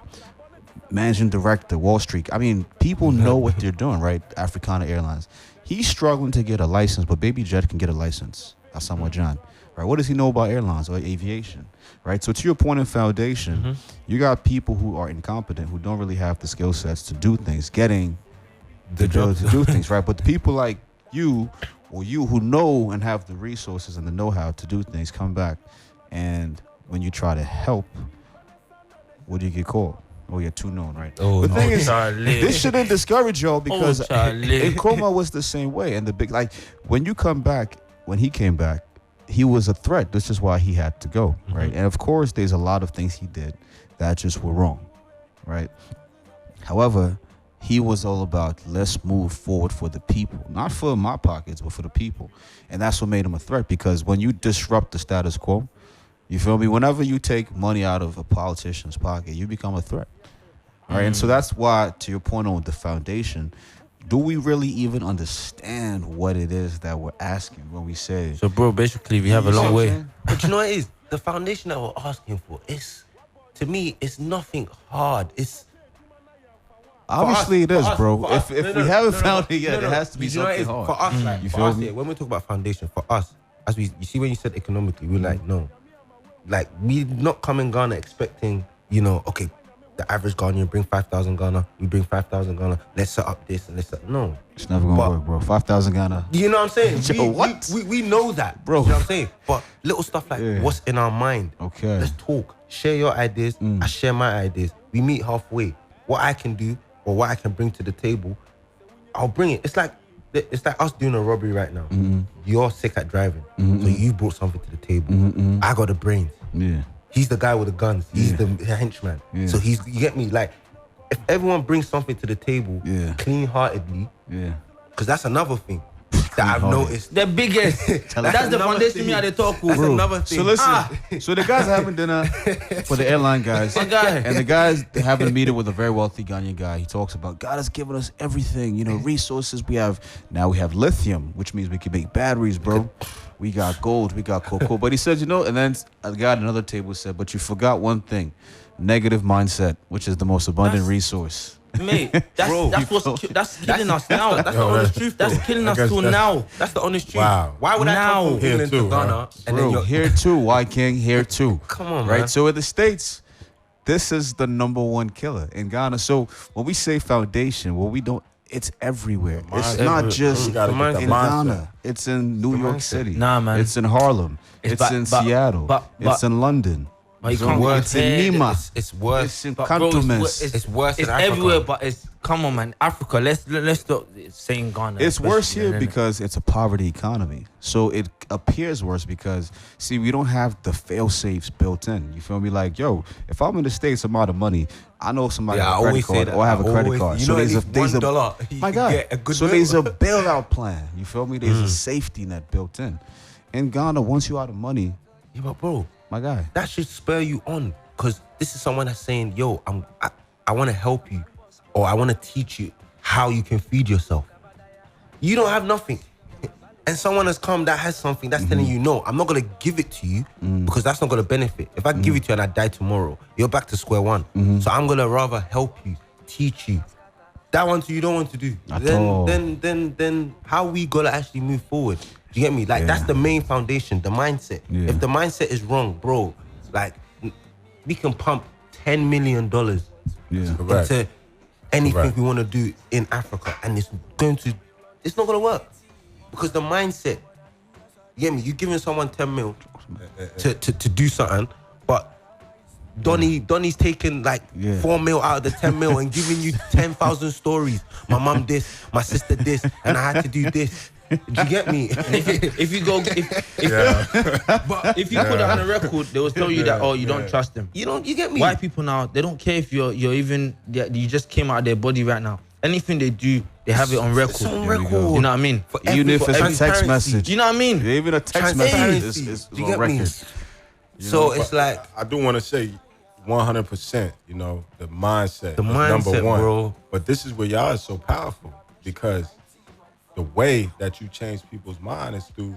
managing director, Wall Street. I mean, people know what they're doing, right? Africana Airlines. He's struggling to get a license, but Baby Jet can get a license. Asamoah Gyan, right? What does he know about airlines or aviation, right? So to your point in foundation, you got people who are incompetent, who don't really have the skill sets to do things, getting the ability to do things, right? But the people like you or you who know and have the resources and the know-how to do things come back, and when you try to help, what do you get called? Oh, you're too known, right? The thing is, Charlie. this shouldn't discourage y'all because Charlie. Nkrumah was the same way. And the big, like, when you come back, when he came back, he was a threat. This is why he had to go, right? And of course, there's a lot of things he did that just were wrong, right? However, he was all about let's move forward for the people, not for my pockets, but for the people. And that's what made him a threat, because when you disrupt the status quo, you feel me? Whenever you take money out of a politician's pocket, you become a threat. All right. And so that's why, to your point on the foundation, do we really even understand what it is that we're asking when we say? So, bro, basically, we have a long way. But you know what it is? The foundation that we're asking for is, to me, it's nothing hard. It's Obviously, it is, bro. If we haven't found it yet, no. it has to be You know what it something is? hard. For us, like, You for feel us, me? yeah, when we talk about foundation, for us, you see when you said economically, we're like, no. Like, we not come in Ghana expecting, you know, okay, the average Ghanaian bring 5,000 Ghana, we bring 5,000 Ghana, let's set up this and let's set no. It's never going to work, bro. 5,000 Ghana. You know what I'm saying? Yo, what? We know that, Bro. You know what I'm saying? But little stuff like what's in our mind. Okay. Let's talk. Share your ideas. I share my ideas. We meet halfway. What I can do or what I can bring to the table, I'll bring it. It's like us doing a robbery right now. You're sick at driving, so you brought something to the table. I got the brains. Yeah. He's the guy with the guns. He's the henchman. Yeah. So you get me? Like, if everyone brings something to the table clean-heartedly, because that's another thing that I've noticed. The biggest. That's the foundation me at the talk. That's another thing. So listen, so the guys are having dinner for the airline guys. And the guys having a meeting with a very wealthy Ghanaian guy. He talks about God has given us everything, you know, resources. We have lithium, which means we can make batteries, bro. We got gold, we got cocoa. But he said, you know, and then a guy at another table said, but you forgot one thing, negative mindset, which is the most abundant resource. Mate, that's killing us now. That's the honest truth. That's killing us till now. That's the honest truth. Wow. Why would I come from Here England too, to Ghana huh? and Bro, then you're here too. Why King? Here too. Come on, right? man. So in the States, this is the number one killer in Ghana. So when we say foundation, what we don't it's everywhere. The It's mindset. not just You gotta get the in mindset. Ghana. It's in New York City. Nah, man. It's in Harlem. It's but- in but- Seattle. but- It's in London. But you So can't it's in compare the- Nima. It's worse. It's in But bro, Cantonments. It's worse It's in Africa. everywhere, but it's come on, man. Africa. Let's stop saying Ghana. It's worse especially, here man, innit? because it's a poverty economy. So it appears worse because, see, we don't have the fail-safes built in. You feel me? Like, yo, if I'm in the States, I'm out of money. I know somebody Yeah, I has a credit always say card that. or I have a I credit always- card. you So know, there's at a least $1, you my can God. get a good So meal. there's a bailout plan. You feel me? There's a safety net built in. In Ghana, once you're out of money, Yeah, but bro, my guy. that should spur you on, because this is someone that's saying, yo, I want to help you, or I want to teach you how you can feed yourself. You don't have nothing, and someone has come that has something that's telling you, no, I'm not gonna give it to you because that's not gonna benefit. If I give it to you and I die tomorrow, you're back to square one. So I'm gonna rather help you, teach you. That one you don't want to do. At all. Then how we gonna actually move forward? Do you get me? Like Yeah. that's the main foundation, the mindset. Yeah. If the mindset is wrong, bro, like we can pump $10 million Yeah. Correct. into anything Correct. we want to do in Africa, and it's not gonna work because the mindset. You get me? You're giving someone 10 mil to do something, but Donny's taking like Yeah. 4 mil out of the 10 mil and giving you 10,000 stories. My mum this, my sister this, and I had to do this. Do you get me? If you go, but if you put that on a record, they will tell you that you don't trust them. You get me? White people now, they don't care if you're even you just came out of their body right now. Anything they do, they have it on record. It's on There we record. go. You know what I mean? For Even if for it's a text transparency. message. You know what I mean? Even a text message Transparency. is Do you on get me? record. So it's like I do want to say 100%, you know, the mindset The is mindset, number one. bro. But this is where y'all is so powerful because the way that you change people's mind is through,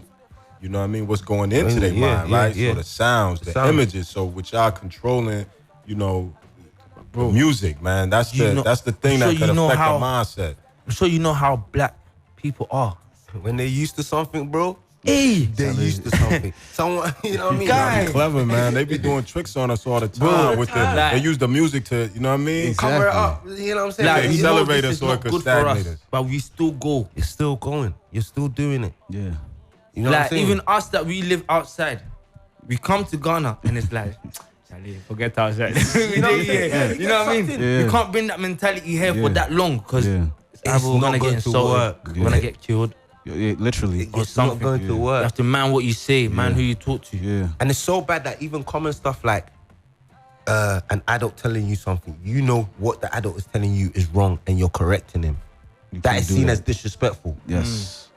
you know what I mean, what's going into their Yeah, mind, yeah, right? yeah. So the sounds, the sounds. images. So with y'all controlling, you know, the music, man, that's You the know- that's the thing so that you could know affect how- the mindset. I'm sure you know how black people are. when they're used to something, bro. Hey, They're used to something. Someone, you know what I mean? Guy. They clever, man. They be doing tricks on us all the time. Bro, with time. the, they use the music to, you know what I mean? Cover it Exactly. up. You know what I'm saying? like, Yeah, you know accelerate this us is so not it could good for us, stagnate us. but we still go. You're still going. You're still doing it. Yeah. You know what I'm Like saying? even us that we live outside, we come to Ghana and it's like, Charlie, forget outside. You know what I'm saying? Yeah, You know what I mean? Yeah. You can't bring that mentality here for Yeah. that long because Yeah. It's we're not gonna going get to insulted, work. we're gonna Yeah. get killed. Yeah, literally. Or It's not something. going to You work. have to mind what you say, mind who you talk to. Yeah. And it's so bad that even common stuff like an adult telling you something, you know what the adult is telling you is wrong and you're correcting him. You That can't is do seen that. as disrespectful. Yes.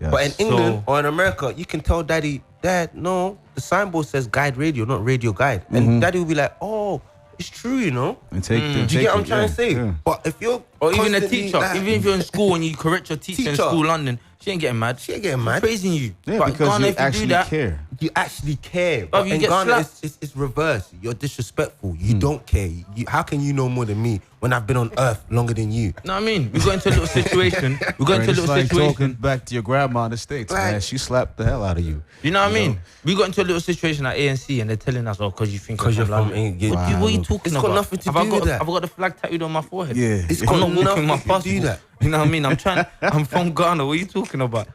Yes. But in England So- or in America, you can tell daddy, Dad, no, the signboard says guide radio, not radio guide. And Mm-hmm. daddy will be like, oh, it's true, you know. And take, Do you get what I'm trying to say? Yeah. But if you're Or even a constantly teacher, like- even if you're in school and you correct your teacher in Teacher. school, London, she ain't getting mad. She ain't getting mad. Praising you. Yeah, but because Ghana, you if you actually do that, care. you actually care. But But you in get Ghana, slapped. it's reverse. You're disrespectful. You don't care. How can you know more than me when I've been on earth longer than you? You know what I mean? We got into a little situation. We got into a It's little like talking situation. back to your grandma in the States, Right. man. She slapped the hell out of you. You know what I mean? We got into a little situation at ANC and they're telling us, because you think 'Cause you're you're from from London. England. What are you Wow. talking It's got about? nothing to have I do got, with that. Have I got the flag tattooed on my forehead? Yeah. It's I'm got not walking nothing my to do passport. that. You know what I mean? I'm from Ghana. What are you talking about?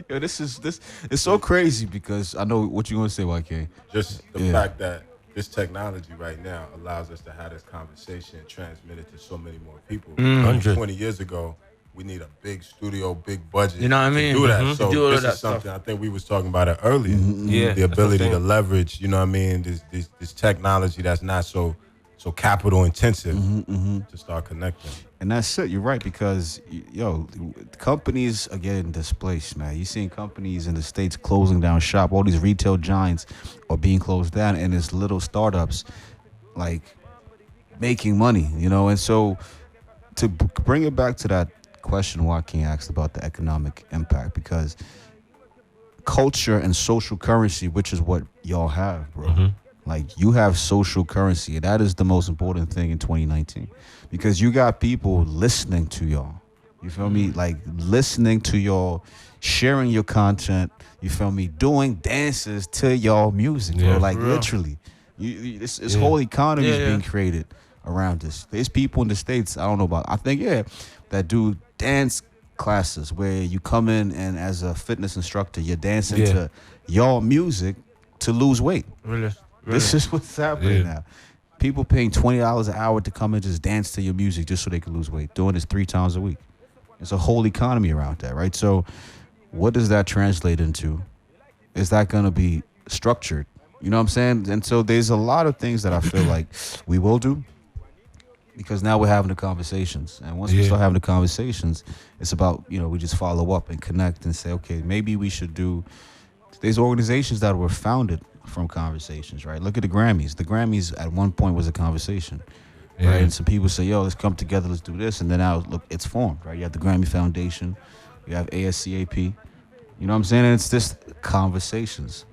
Yo, this it's so crazy because I know what you're gonna say, YK. Just the Yeah. fact that this technology right now allows us to have this conversation and transmit it to so many more people. 100. 20 years ago, we need a big studio, big budget. You know what I mean? To do that. Mhm. So To do all this of that is something stuff. I think we was talking about it earlier. Yeah, The that's what I'm ability to saying. leverage, you know what I mean, this technology that's not so capital intensive to start connecting. And that's it. You're right because yo, companies are getting displaced, man. You're seeing companies in the States closing down shop. All these retail giants are being closed down, and it's little startups like making money, you know. And so to bring it back to that question Joaquin asked about the economic impact, because culture and social currency, which is what y'all have, bro. Like you have social currency, and that is the most important thing in 2019, because you got people listening to y'all. You feel me? Like listening to y'all, sharing your content. You feel me? Doing dances to y'all music, bro. Yeah, Like for real. literally, this whole economy is Yeah, being yeah. created around this. There's people in the States, I don't know about, I think, yeah, that do dance classes where you come in and as a fitness instructor, you're dancing Yeah. to your music to lose weight. Really. This is what's happening now. People paying $20 an hour to come and just dance to your music just so they can lose weight. Doing this 3 times a week. It's a whole economy around that, right? So what does that translate into? Is that going to be structured? You know what I'm saying? And so there's a lot of things that I feel like we will do because now we're having the conversations. And once we start having the conversations, it's about, we just follow up and connect and say, okay, maybe we should do. There's organizations that were founded from conversations, right? Look at the Grammys. The Grammys at one point was a conversation, right? And some people say, yo, let's come together, let's do this. And then now, look, it's formed, right? You have the Grammy Foundation. You have ASCAP. You know what I'm saying? And it's just conversations.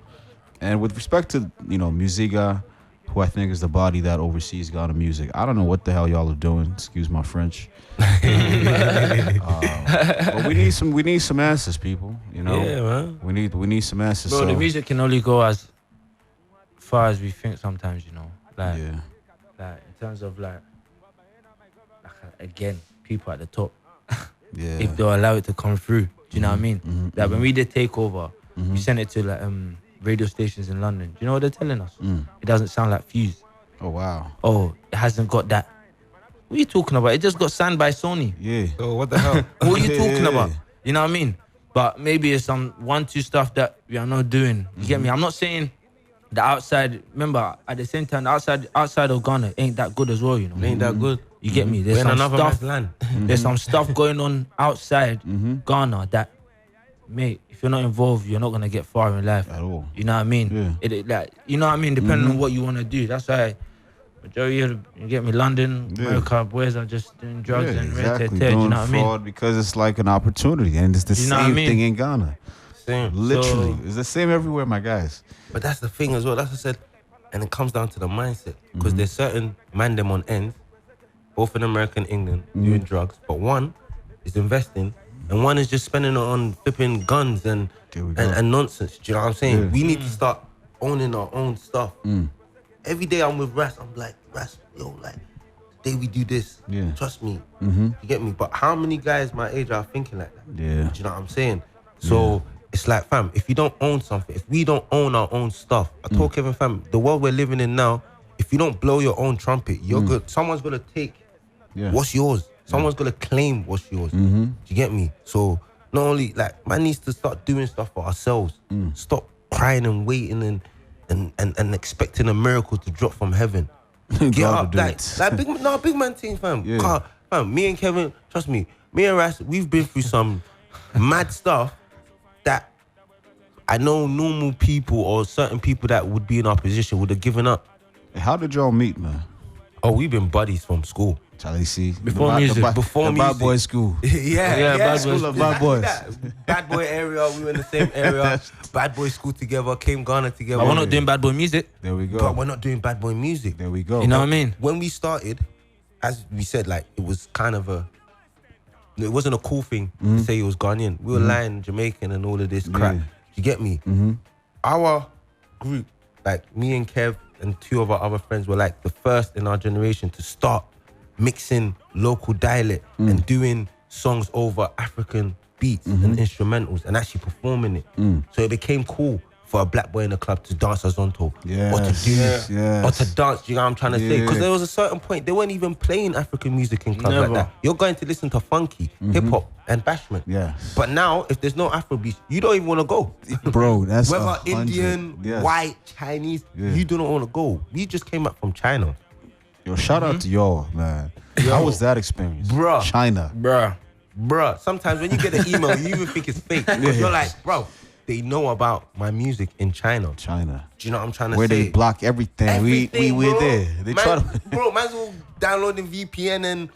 And with respect to, Musiga, who I think is the body that oversees Ghana music, I don't know what the hell y'all are doing. Excuse my French. But we need some answers, people. Yeah, man. We need some answers. Bro, so, the music can only go as far as we think sometimes, Like in terms of again, people at the top. Yeah. If they'll allow it to come through. Do you know what I mean? When we did Takeover, we sent it to radio stations in London. Do you know what they're telling us? It doesn't sound like Fuse. Oh, wow. Oh, it hasn't got that. What are you talking about? It just got signed by Sony. Yeah. So what the hell? What are you talking about? You know what I mean? But maybe it's some 1-2 stuff that we are not doing. You get me? I'm not saying the outside. Remember, at the same time, the outside of Ghana ain't that good as well. Ain't that good? You get me? There's We're in some another stuff. man's land. There's some stuff going on outside Ghana that, mate, if you're not involved, you're not gonna get far in life At all. You know what I mean? Yeah. You know what I mean? Depending on what you want to do. That's why majority of you get me, London, America boys are just doing drugs and exactly. you Doing know what I mean? fraud because it's like an opportunity, and it's the You know what I same mean? thing in Ghana. Same. Literally, So- it's the same everywhere, my guys. But that's the thing as well. That's what I said. And it comes down to the mindset. Because there's certain man them on ends, both in America and England, doing drugs. But one is investing, and one is just spending it on flipping guns and There we go. and nonsense. Do you know what I'm saying? Yeah. We need to start owning our own stuff. Every day I'm with Ras, I'm like, Ras, yo, like, the day we do this, Yeah. trust me. You get me? But how many guys my age are thinking like that? Yeah. Do you know what I'm saying? So it's like, fam, if you don't own something, if we don't own our own stuff, I told Kevin, fam, the world we're living in now, if you don't blow your own trumpet, you're good. Someone's gonna take what's yours. Someone's gonna claim what's yours. Do you get me? So not only like man needs to start doing stuff for ourselves. Stop crying and waiting and expecting a miracle to drop from heaven. Get Gotta up, do like it. big man team, fam. Yeah. Fam, me and Kevin, trust me, me and Ras, we've been through some mad stuff that I know normal people or certain people that would be in our position would have given up. How did y'all meet, man? Oh, we've been buddies from school. Charlie, see, Before music. Before the bad music. boy school. yeah, Bad boys. School of bad boys. Bad boy area, we were in the same area. Bad boy school together, came Ghana together. But we're not doing bad boy music. There we go. But we're not doing bad boy music. There we go. You know what I mean? When we started, as we said, like it was kind of it wasn't a cool thing to say it was Ghanaian. We were lying Jamaican and all of this crap. Yeah. You get me? Our group, like me and Kev and 2 of our other friends, were like the first in our generation to start mixing local dialect and doing songs over African beats and instrumentals and actually performing it. So it became cool for a black boy in the club to dance a zonto or to do Yes. or to dance. You know what I'm trying to say? Because Yeah. there was a certain point they weren't even playing African music in clubs like Never. that. You're going to listen to funky, hip hop, and bashment. Yes. But now, if there's no Afrobeat, you don't even want to go. Bro, that's Whether 100. Indian, Yes. white, Chinese, Yeah. you do not want to go. We just came back from China. Yo, shout out to y'all, man. How was that experience? Bruh. China. Bruh, sometimes when you get an email, you even think it's fake. Because you're like, bro, they know about my music in China. China. Do you know what I'm trying to Where say? they block everything. Everything, we're bro. there. They man, try to. bro, man's all downloading VPN and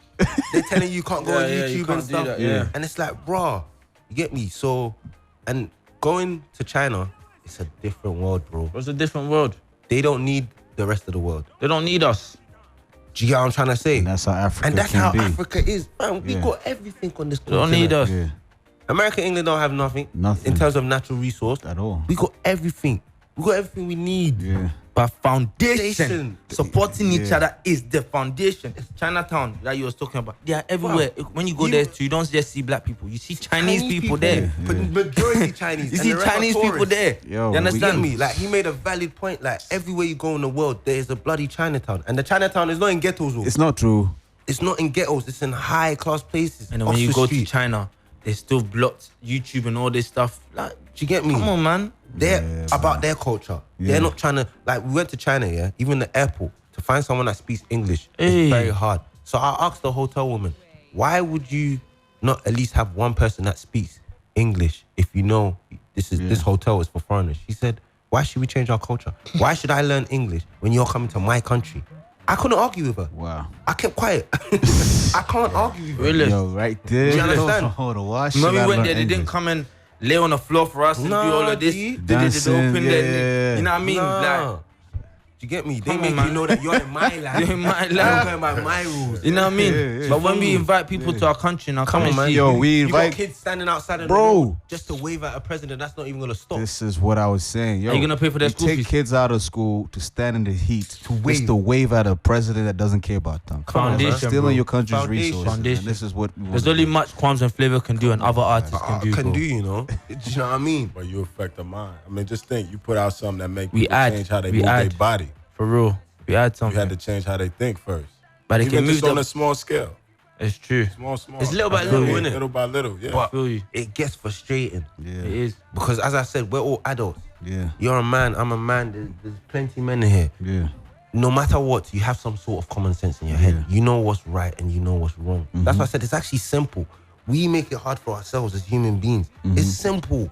they're telling you can't go on Yeah, you YouTube can't and do stuff. that, yeah. And it's like, bro, you get me? So, and going to China, it's a different world, bro. It's a different world. They don't need the rest of the world. They don't need us. Do you get what I'm trying to say? And that's how Africa And that's can how be. Africa is. Man, we Yeah. got everything on this They don't continent. need us. Yeah, America, England don't have nothing. Nothing. In terms of natural resource. at all. We got everything. We got everything we need. Yeah. But foundation, supporting each other is the foundation. It's Chinatown that you was talking about. They are everywhere. When you go there, you don't just see black people. You see Chinese people there. Majority Chinese. You see Chinese people there. Yo, you understand me? Like, he made a valid point. Like, everywhere you go in the world, there is a bloody Chinatown. And the Chinatown is not in ghettos. It's not true. It's not in ghettos. It's in high-class places. And then when you go to China, they still blocked YouTube and all this stuff. Like, do you get me? Come on, man. They're about their culture. Yeah. They're not trying to, like, we went to China, yeah? Even the airport, to find someone that speaks English Hey. is very hard. So I asked the hotel woman, why would you not at least have one person that speaks English if you know this hotel is for foreigners? She said, why should we change our culture? Why should I learn English when you're coming to my country? I couldn't argue with her. Wow. I kept quiet. I can't argue with her. Really? Yo, right there. Do you understand? Hold on. Why When we should I went learn there, they didn't English? come and lay on the floor for us and do all of this. G. They Dancing, open their, yeah. you know what I mean? Nah. Like, Do you get me? They Come on, make you man. know that you're in my life. You're in my I'm life. going by my rules. you know what I mean? Yeah, But when we invite people to our country, now come on, and man. see. Yo, we You got invite. kids standing outside of Bro. the road just to wave at a president that's not even gonna stop. This is what I was saying. Yo, Are you gonna pay for their you school take fees? kids out of school to stand in the heat to wave. to wave at a president that doesn't care about them. Come on, man. Foundation, Stealing bro. your country's Foundation. resources. Foundation. And this is what we There's wanna only do. much Quams and Flavor can do and other artists I can do. can bro. do, you know. Do you know what I mean? But you affect the mind. I mean, just think, you put out something that make We people add. change how they We move add. their body. For real. We had You something. had to change how they think first. But they Even can move just on the... a small scale. It's true. Small. It's little by I little, mean, innit? Little by little, yeah. I feel you. It gets frustrating Yeah, It is. because, as I said, we're all adults. yeah, You're a man. I'm a man. There's plenty of men in here. yeah. No matter what, you have some sort of common sense in your head. You know what's right and you know what's wrong. That's why I said it's actually simple. We make it hard for ourselves as human beings. It's simple.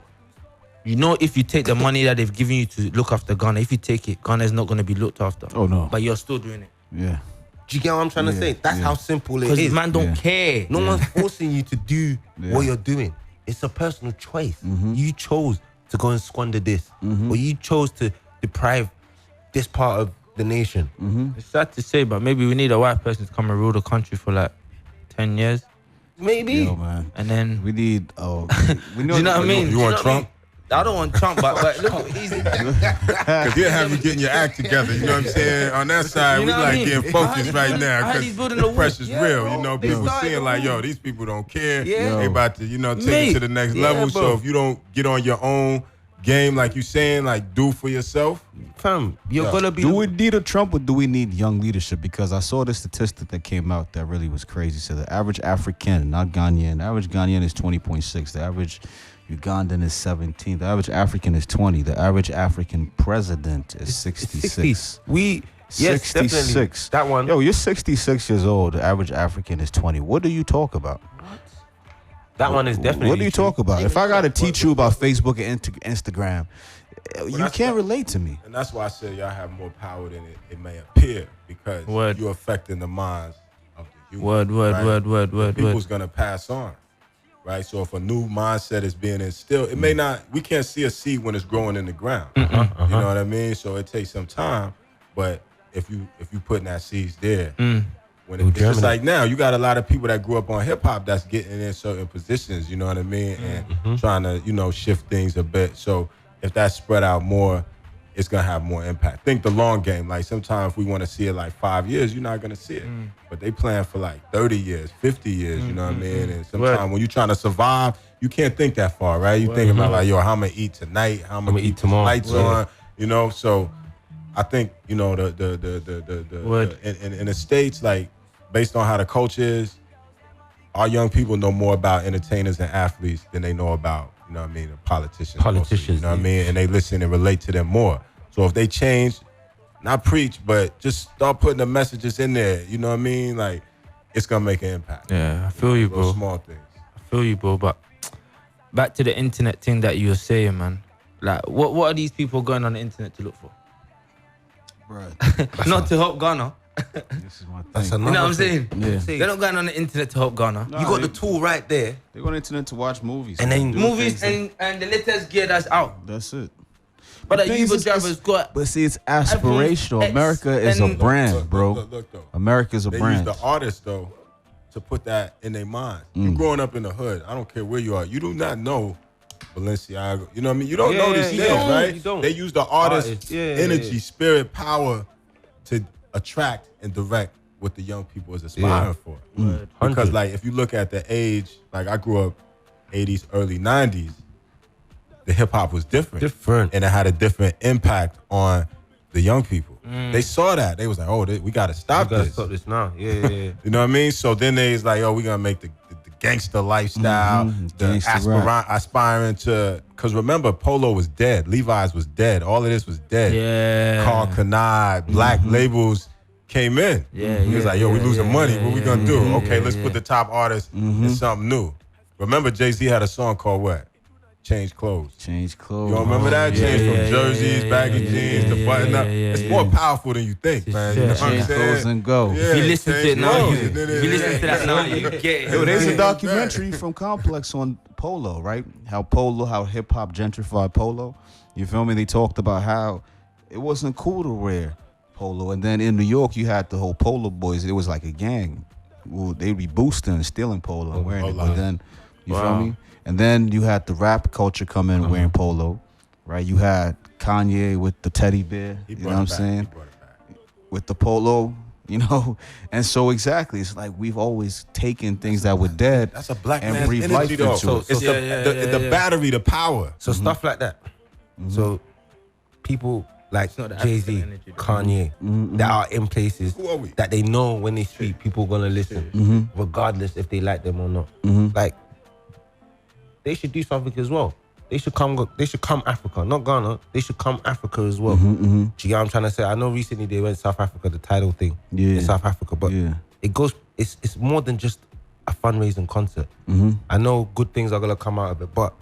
You know, if you take the money that they've given you to look after Ghana, if you take it, Ghana is not going to be looked after. Oh no. But you're still doing it. Yeah. Do you get what I'm trying to say? That's how simple it Because is. man don't Yeah. care. No one's forcing you to do Yeah. what you're doing. It's a personal choice. You chose to go and squander this, or you chose to deprive this part of the nation. It's sad to say, but maybe we need a white person to come and rule the country for like 10 years. Maybe. Yo, man. And then... We need. We Do you know what I mean? You Do want know what I Trump? mean? I don't want Trump, but look, easy. Because he'll have you getting your act together. You know what I'm saying? On that side, You we know what I like mean? getting I focused heard right he's now. I heard 'cause he's building the a pressure's wall. Yeah, real. bro. You know, They people started seeing the like, wall. yo, these people don't care. Yeah. They about to, take Mate. it to the next Yeah, level. bro. So if you don't get on your own game, like you saying, like do for yourself. Fam, you're Yeah. gonna be. Do we need a Trump or do we need young leadership? Because I saw this statistic that came out that really was crazy. So the average African, not Ghanaian, the average Ghanaian is 20.6. The average Ugandan is 17. The average African is 20. The average African president is 66. We yes, 66. definitely. That one. Yo, you're 66 years old. The average African is 20. What do you talk about? That one is definitely. What do you true. talk about? If I got to teach you about Facebook and Instagram, you that's can't the- relate to me. And that's why I said y'all have more power than it may appear, because Word. you're affecting the minds of the youth. Word. People's gonna pass on, right? So if a new mindset is being instilled, it may not. We can't see a seed when it's growing in the ground. You know what I mean? So it takes some time, but if you putting that seeds there, when it's just like now, you got a lot of people that grew up on hip hop that's getting in certain positions. You know what I mean? And trying to shift things a bit. So if that's spread out more, it's gonna have more impact. Think the long game. Like sometimes if we want to see it like 5 years, you're not gonna see it. But they plan for like 30 years, 50 years, you know what I mean? And sometimes when you're trying to survive, you can't think that far, right? You thinking about like, yo, how I'm gonna eat tonight, how I'm gonna eat tomorrow. lights on, so I think, in the States, like based on how the culture is, our young people know more about entertainers and athletes than they know about, the politicians. mostly, you know what I mean? And they listen and relate to them more. So if they change, not preach, but just start putting the messages in there, you know what I mean? Like, it's going to make an impact. Yeah, I feel you, Those bro. small things. I feel you, bro. But back to the internet thing that you were saying, man. Like, what are these people going on the internet to look for? Bruh, Not to help Ghana. this is my thing. That's You know what I'm saying? Yeah. They're not going on the internet to help Ghana. You got the tool right there. They go on the internet to watch movies. And then do Movies things and the latest gear that's out. that's it. But the thing is, Uber it's- drivers got... But see, it's aspirational. X America is a and- brand, bro. Look, though. America is a They brand. use the artists, though, to put that in their mind. You growing up in the hood, I don't care where you are, you do not know Balenciaga. You know what I mean? You don't know these you things, don't, right? you don't. They use the artist's Artist, yeah, energy, yeah. spirit, power to attract and direct what the young people is aspiring for. Because like if you look at the age, like I grew up 80s, early 90s, the hip hop was different. And it had a different impact on the young people. They saw that. They was like, oh, we got to stop You gotta this. stop this now. Yeah. You know what I mean? So then they was like, oh, we going to make the gangster lifestyle, the aspiring to, because remember, Polo was dead. Levi's was dead. All of this was dead. Yeah. Carl Kanai, black labels came in. He was like, yo, we losing money. What we going to do? Okay, let's put the top artist in something new. Remember, Jay-Z had a song called what? Change Clothes. Change clothes. You don't remember that? Change from jerseys, baggy jeans, to button up. It's more powerful than you think, man. You know what I'm Change saying? clothes and go. Yeah, If you listen to it now, clothes. you listen to that now, you get it. Yo, there's a documentary from Complex on Polo, right? How hip hop gentrified Polo. You feel me? They talked about how it wasn't cool to wear Polo, and then in New York you had the whole Polo boys. It was like a gang. Well, they'd be boosting and stealing Polo and wearing it, but then you feel me? And then you had the rap culture come in wearing Polo, right? You had Kanye with the teddy bear, you know what I'm saying? With the Polo, you know? And so exactly, it's like we've always taken things that were dead. That's a black and man's breathe energy, life though. into it. It's the battery, the power. So stuff like that. So people like not the Jay-Z, African energy, though. Kanye, that are in places Who are we? that they know when they speak, people gonna listen, regardless if they like them or not. Like they should do something as well. They should come Africa, not Ghana. They should come Africa as well. Do you get what I'm trying to say? I know recently they went South Africa, the title thing in South Africa, but it goes. It's more than just a fundraising concert. I know good things are gonna come out of it, but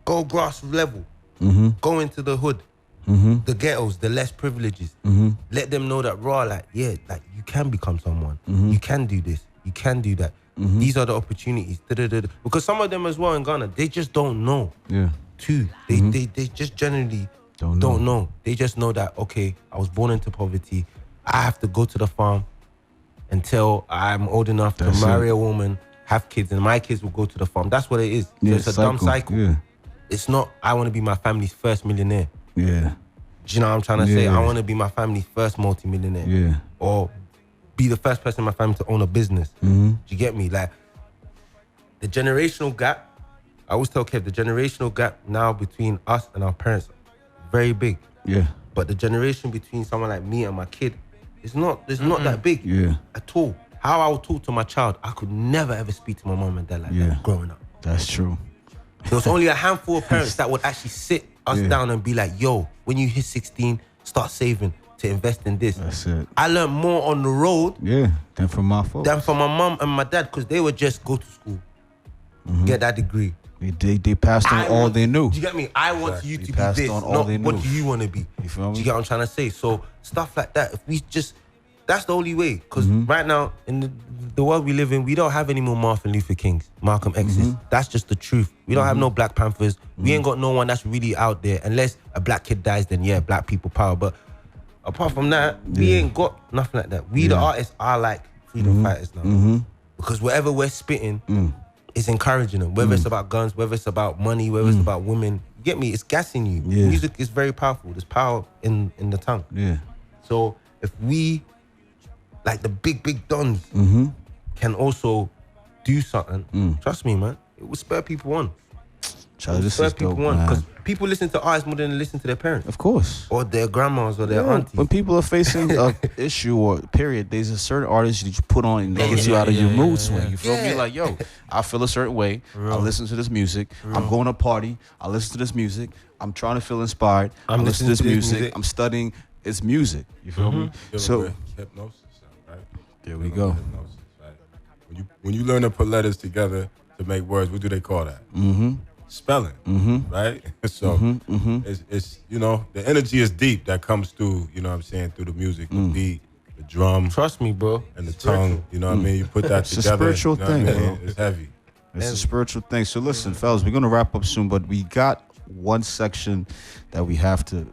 go grass level. Go into the hood, the ghettos, the less privileges. Let them know that like you can become someone. You can do this. You can do that. These are the opportunities. Because some of them as well in Ghana, they just don't know. Too. They just generally don't know. They just know that, okay, I was born into poverty. I have to go to the farm until I'm old enough to marry a woman, have kids, and my kids will go to the farm. That's what it is. So it's a dumb cycle. It's not, I want to be my family's first millionaire. Do you know what I'm trying to say? I want to be my family's first multi-millionaire. Or be the first person in my family to own a business. Do you get me? Like, the generational gap, I always tell Kev, the generational gap now between us and our parents, very big. But the generation between someone like me and my kid, it's not that big at all. How I would talk to my child, I could never ever speak to my mom and dad like that growing up. That's true. There was only a handful of parents that would actually sit us down and be like, yo, when you hit 16, start saving to invest in this. That's it. I learned more on the road than from my folks. than from my mom and my dad, because they would just go to school, get that degree. They passed on all they knew. Do you get me? I want you to be passed this, on all not they what knew. do you want to be. You feel me? Do you get what I'm trying to say? So stuff like that, if we just, that's the only way. Because right now, in the world we live in, we don't have any more Martin Luther Kings, Malcolm X's. That's just the truth. We don't have no Black Panthers. We ain't got no one that's really out there. Unless a black kid dies, then yeah, black people power. But apart from that, we ain't got nothing like that. We the artists are like freedom fighters now. Because whatever we're spitting is encouraging them. Whether it's about guns, whether it's about money, whether it's about women. You get me? It's gassing you. Music is very powerful. There's power in the tongue. So if we, like the big dons, can also do something, trust me, man, it will spur people on. Child, this is dope, man. Because people listen to artists more than they listen to their parents. Of course. Or their grandmas or their aunties. When people are facing an issue or period, there's a certain artist that you put on and that gets you out of your mood swing. You feel me? Like, yo, I feel a certain way. I listen to this music. I'm going to party. I listen to this music. I'm trying to feel inspired. I'm listening to this music. I'm studying. It's music. You feel me? So hypnosis, right? There we go. Hypnosis, right? When you learn to put letters together to make words, what do they call that? Spelling, right? So it's you know, the energy is deep that comes through, you know what I'm saying, through the music, the beat, the drum, trust me, bro, and the tongue, you know what I mean? You put that It's together. a spiritual you know what I thing, mean? bro. It's heavy. It's a spiritual thing. So listen, fellas, we're gonna wrap up soon, but we got one section that we have to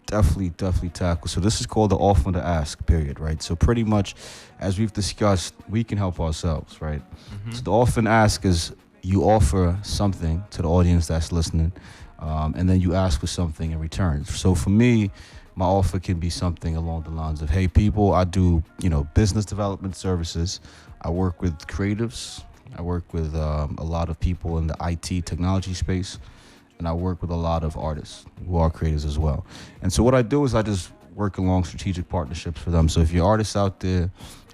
definitely tackle. So this is called the offer to ask period, right? So pretty much, as we've discussed, we can help ourselves, right? So the often ask is you offer something to the audience that's listening, and then you ask for something in return. So for me, my offer can be something along the lines of, hey, people, I do, business development services. I work with creatives. I work with a lot of people in the IT technology space, and I work with a lot of artists who are creators as well. And so what I do is I just work along strategic partnerships for them. So if you're artists out there,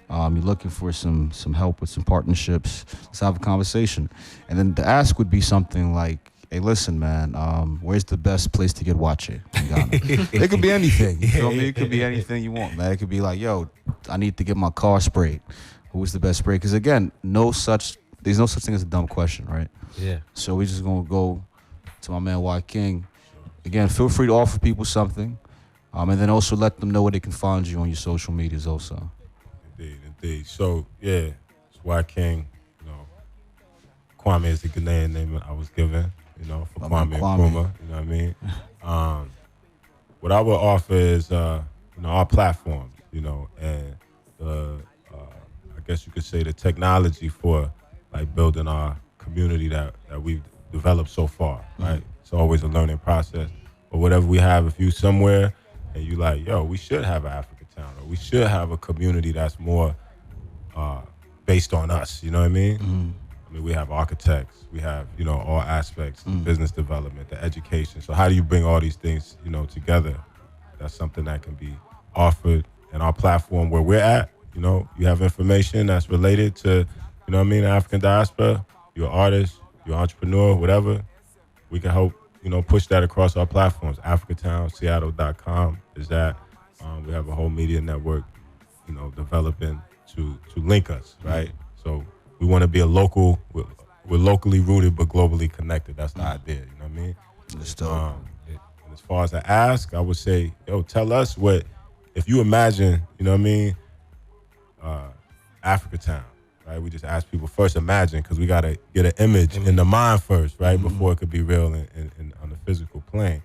you're looking for some help with some partnerships, let's have a conversation. And then the ask would be something like, hey, listen, man, where's the best place to get watche in Ghana? It could be anything. You feel me? It could be anything you want, man. It could be like, yo, I need to get my car sprayed. Who's the best spray? Because again, there's no such thing as a dumb question, right? Yeah. So we're just gonna go to my man Y King. Again, feel free to offer people something, and then also let them know where they can find you on your social medias also. Indeed. So yeah, it's Y King. Kwame is the Ghanaian name I was given. For Kwame Nkrumah. You know what I mean? What I would offer is our platform. And I guess you could say the technology for like building our community that we've developed so far, right? It's always a learning process. But whatever we have, if you somewhere and you like, yo, we should have an African town, or we should have a community that's more based on us, you know what I mean? I mean, we have architects, we have, all aspects, business development, the education. So how do you bring all these things, together? That's something that can be offered in our platform where we're at. You have information that's related to, the African diaspora, you're an artist, you're an entrepreneur, whatever. We can help, push that across our platforms. AfricaTownSeattle.com is that. We have a whole media network, developing to link us, right? So we want to be we're locally rooted but globally connected. That's the idea, you know what I mean? And as far as the ask, I would say, tell us if you imagine, Africa Town, right? We just ask people first imagine, because we got to get an image in the mind first, right? Before it could be real on the physical plane.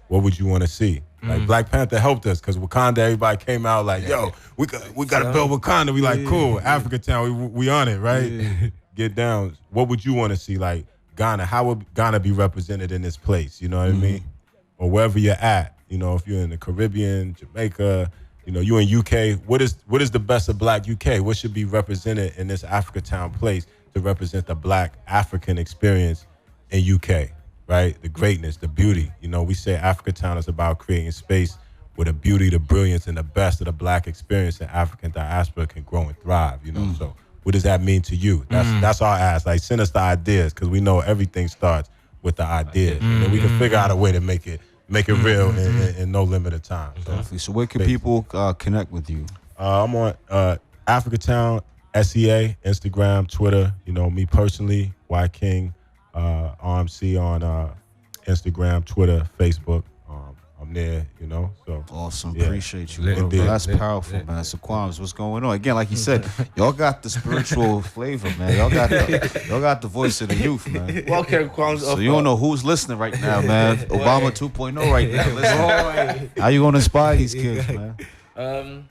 What would you want to see? Like Black Panther helped us because Wakanda, everybody came out like, yo, we got to build Wakanda. We like, cool, Africa Town, we on it, right? Yeah. Get down. What would you want to see? Like Ghana, how would Ghana be represented in this place? You know what I mean? Or wherever you're at, if you're in the Caribbean, Jamaica, you in UK, what is the best of Black UK? What should be represented in this Africa Town place to represent the Black African experience in UK, right? The greatness, the beauty. We say Africa Town is about creating space where the beauty, the brilliance, and the best of the Black experience in African diaspora can grow and thrive, So what does that mean to you? That's our ask. Like, send us the ideas, because we know everything starts with the ideas. And then we can figure out a way to make it real in no limit of time. So where can people connect with you? I'm on Africa Town, SEA, Instagram, Twitter. Me personally, Y King, RMC on Instagram, Twitter, Facebook. I'm there, so. Awesome. Yeah. Appreciate you, bro. That's powerful, man. So Quams, what's going on? Again, like you said, y'all got the spiritual flavor, man. Y'all got the voice of the youth, man. Welcome, Quams. So you don't know who's listening right now, man. Obama 2.0 right now. Listen. How you gonna inspire these kids, man?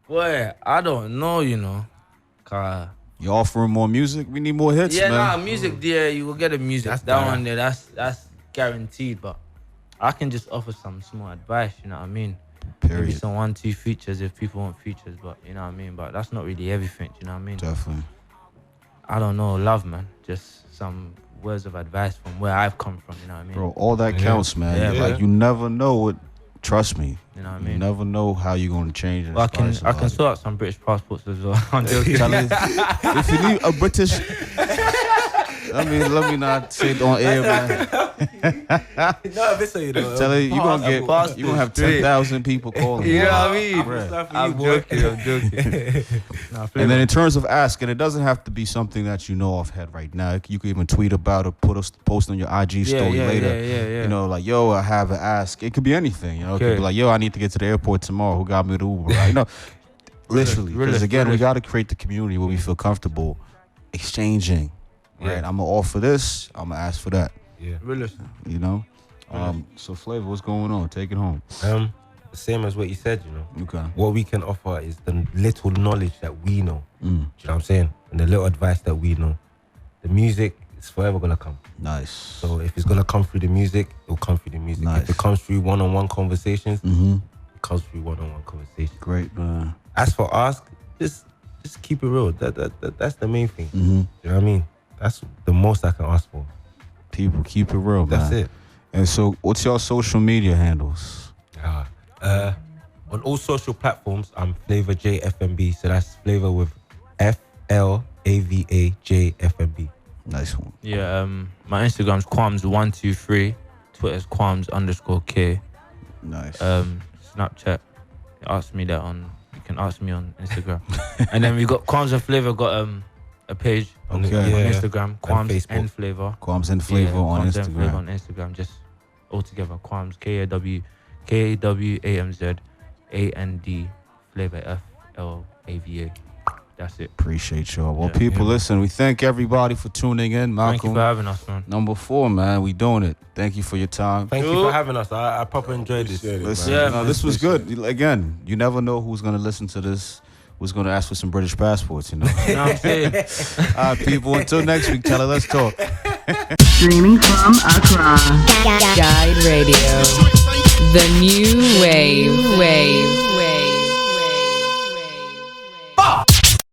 Boy, I don't know, Cause you offering more music? We need more hits, man. Music there, you will get the music. That one there, that's guaranteed, but I can just offer some small advice, you know what I mean? Period. Maybe some 1-2 features if people want features, but you know what I mean? But that's not really everything, you know what I mean? Definitely. I don't know, love, man. Just some words of advice from where I've come from, you know what I mean? Bro, all that counts, man. Like, you never know what, trust me. You know what I mean? You never know how you're going to change it. Well, I can sort out some British passports as well. I'm joking. If you need a British... let me not say it on air, man. No, this ain't Tell you gonna have 10,000 people calling. You know what I mean? I'm joking. And then in terms of asking, it doesn't have to be something that you know off head right now. You can even tweet about it, post on your IG story later. Yeah. Like, yo, I have an ask. It could be anything. It could be like, yo, I need to get to the airport tomorrow. Who got me the Uber? Right? Literally. Because again, we got to create the community where we feel comfortable exchanging. Right, I'm gonna offer this. I'm gonna ask for that. Yeah, So Flavor, what's going on? Take it home. The same as what you said. Okay. What we can offer is the little knowledge that we know. Mm. Do you know what I'm saying? And the little advice that we know. the music is forever gonna come. Nice. So if it's gonna come through the music, it'll come through the music. Nice. If it comes through one-on-one conversations, Mm-hmm. it comes through one-on-one conversations. Great, man. As for ask, just keep it real. That's the main thing. Mm-hmm. You know what I mean? That's the most I can ask for. People, keep it real, man. That's it. And so, what's your social media handles? On all social platforms, I'm Flavor JFMB. So that's Flavor with FLAVAJFMB. Nice one. Yeah, my Instagram's Quams123, Twitter's Quams_K. Nice. Snapchat, ask me that on. You can ask me on Instagram. And then we got Quams and Flavor got a page on Instagram, Quams Facebook. and Flavor. Quams and Flavor on Quams and Flavor Instagram. on Instagram, just all together. Quams KAWAMZ AND Flavor FLAVA. That's it. Appreciate y'all. Well, Yeah. people, listen, we thank everybody for tuning in. Malcolm, Thank you for having us, man. number 4, man. We doing it. Thank you for your time. Thank you for having us. I proper enjoyed this. Appreciate it, Listen, man. Yeah, no, man. this was good. Again, you never know who's going to listen to this, who's going to ask for some British passports, you know. You know what I'm saying? All right, people, until next week, Chale, let's talk. Streaming from Accra. Guide Radio. The new wave.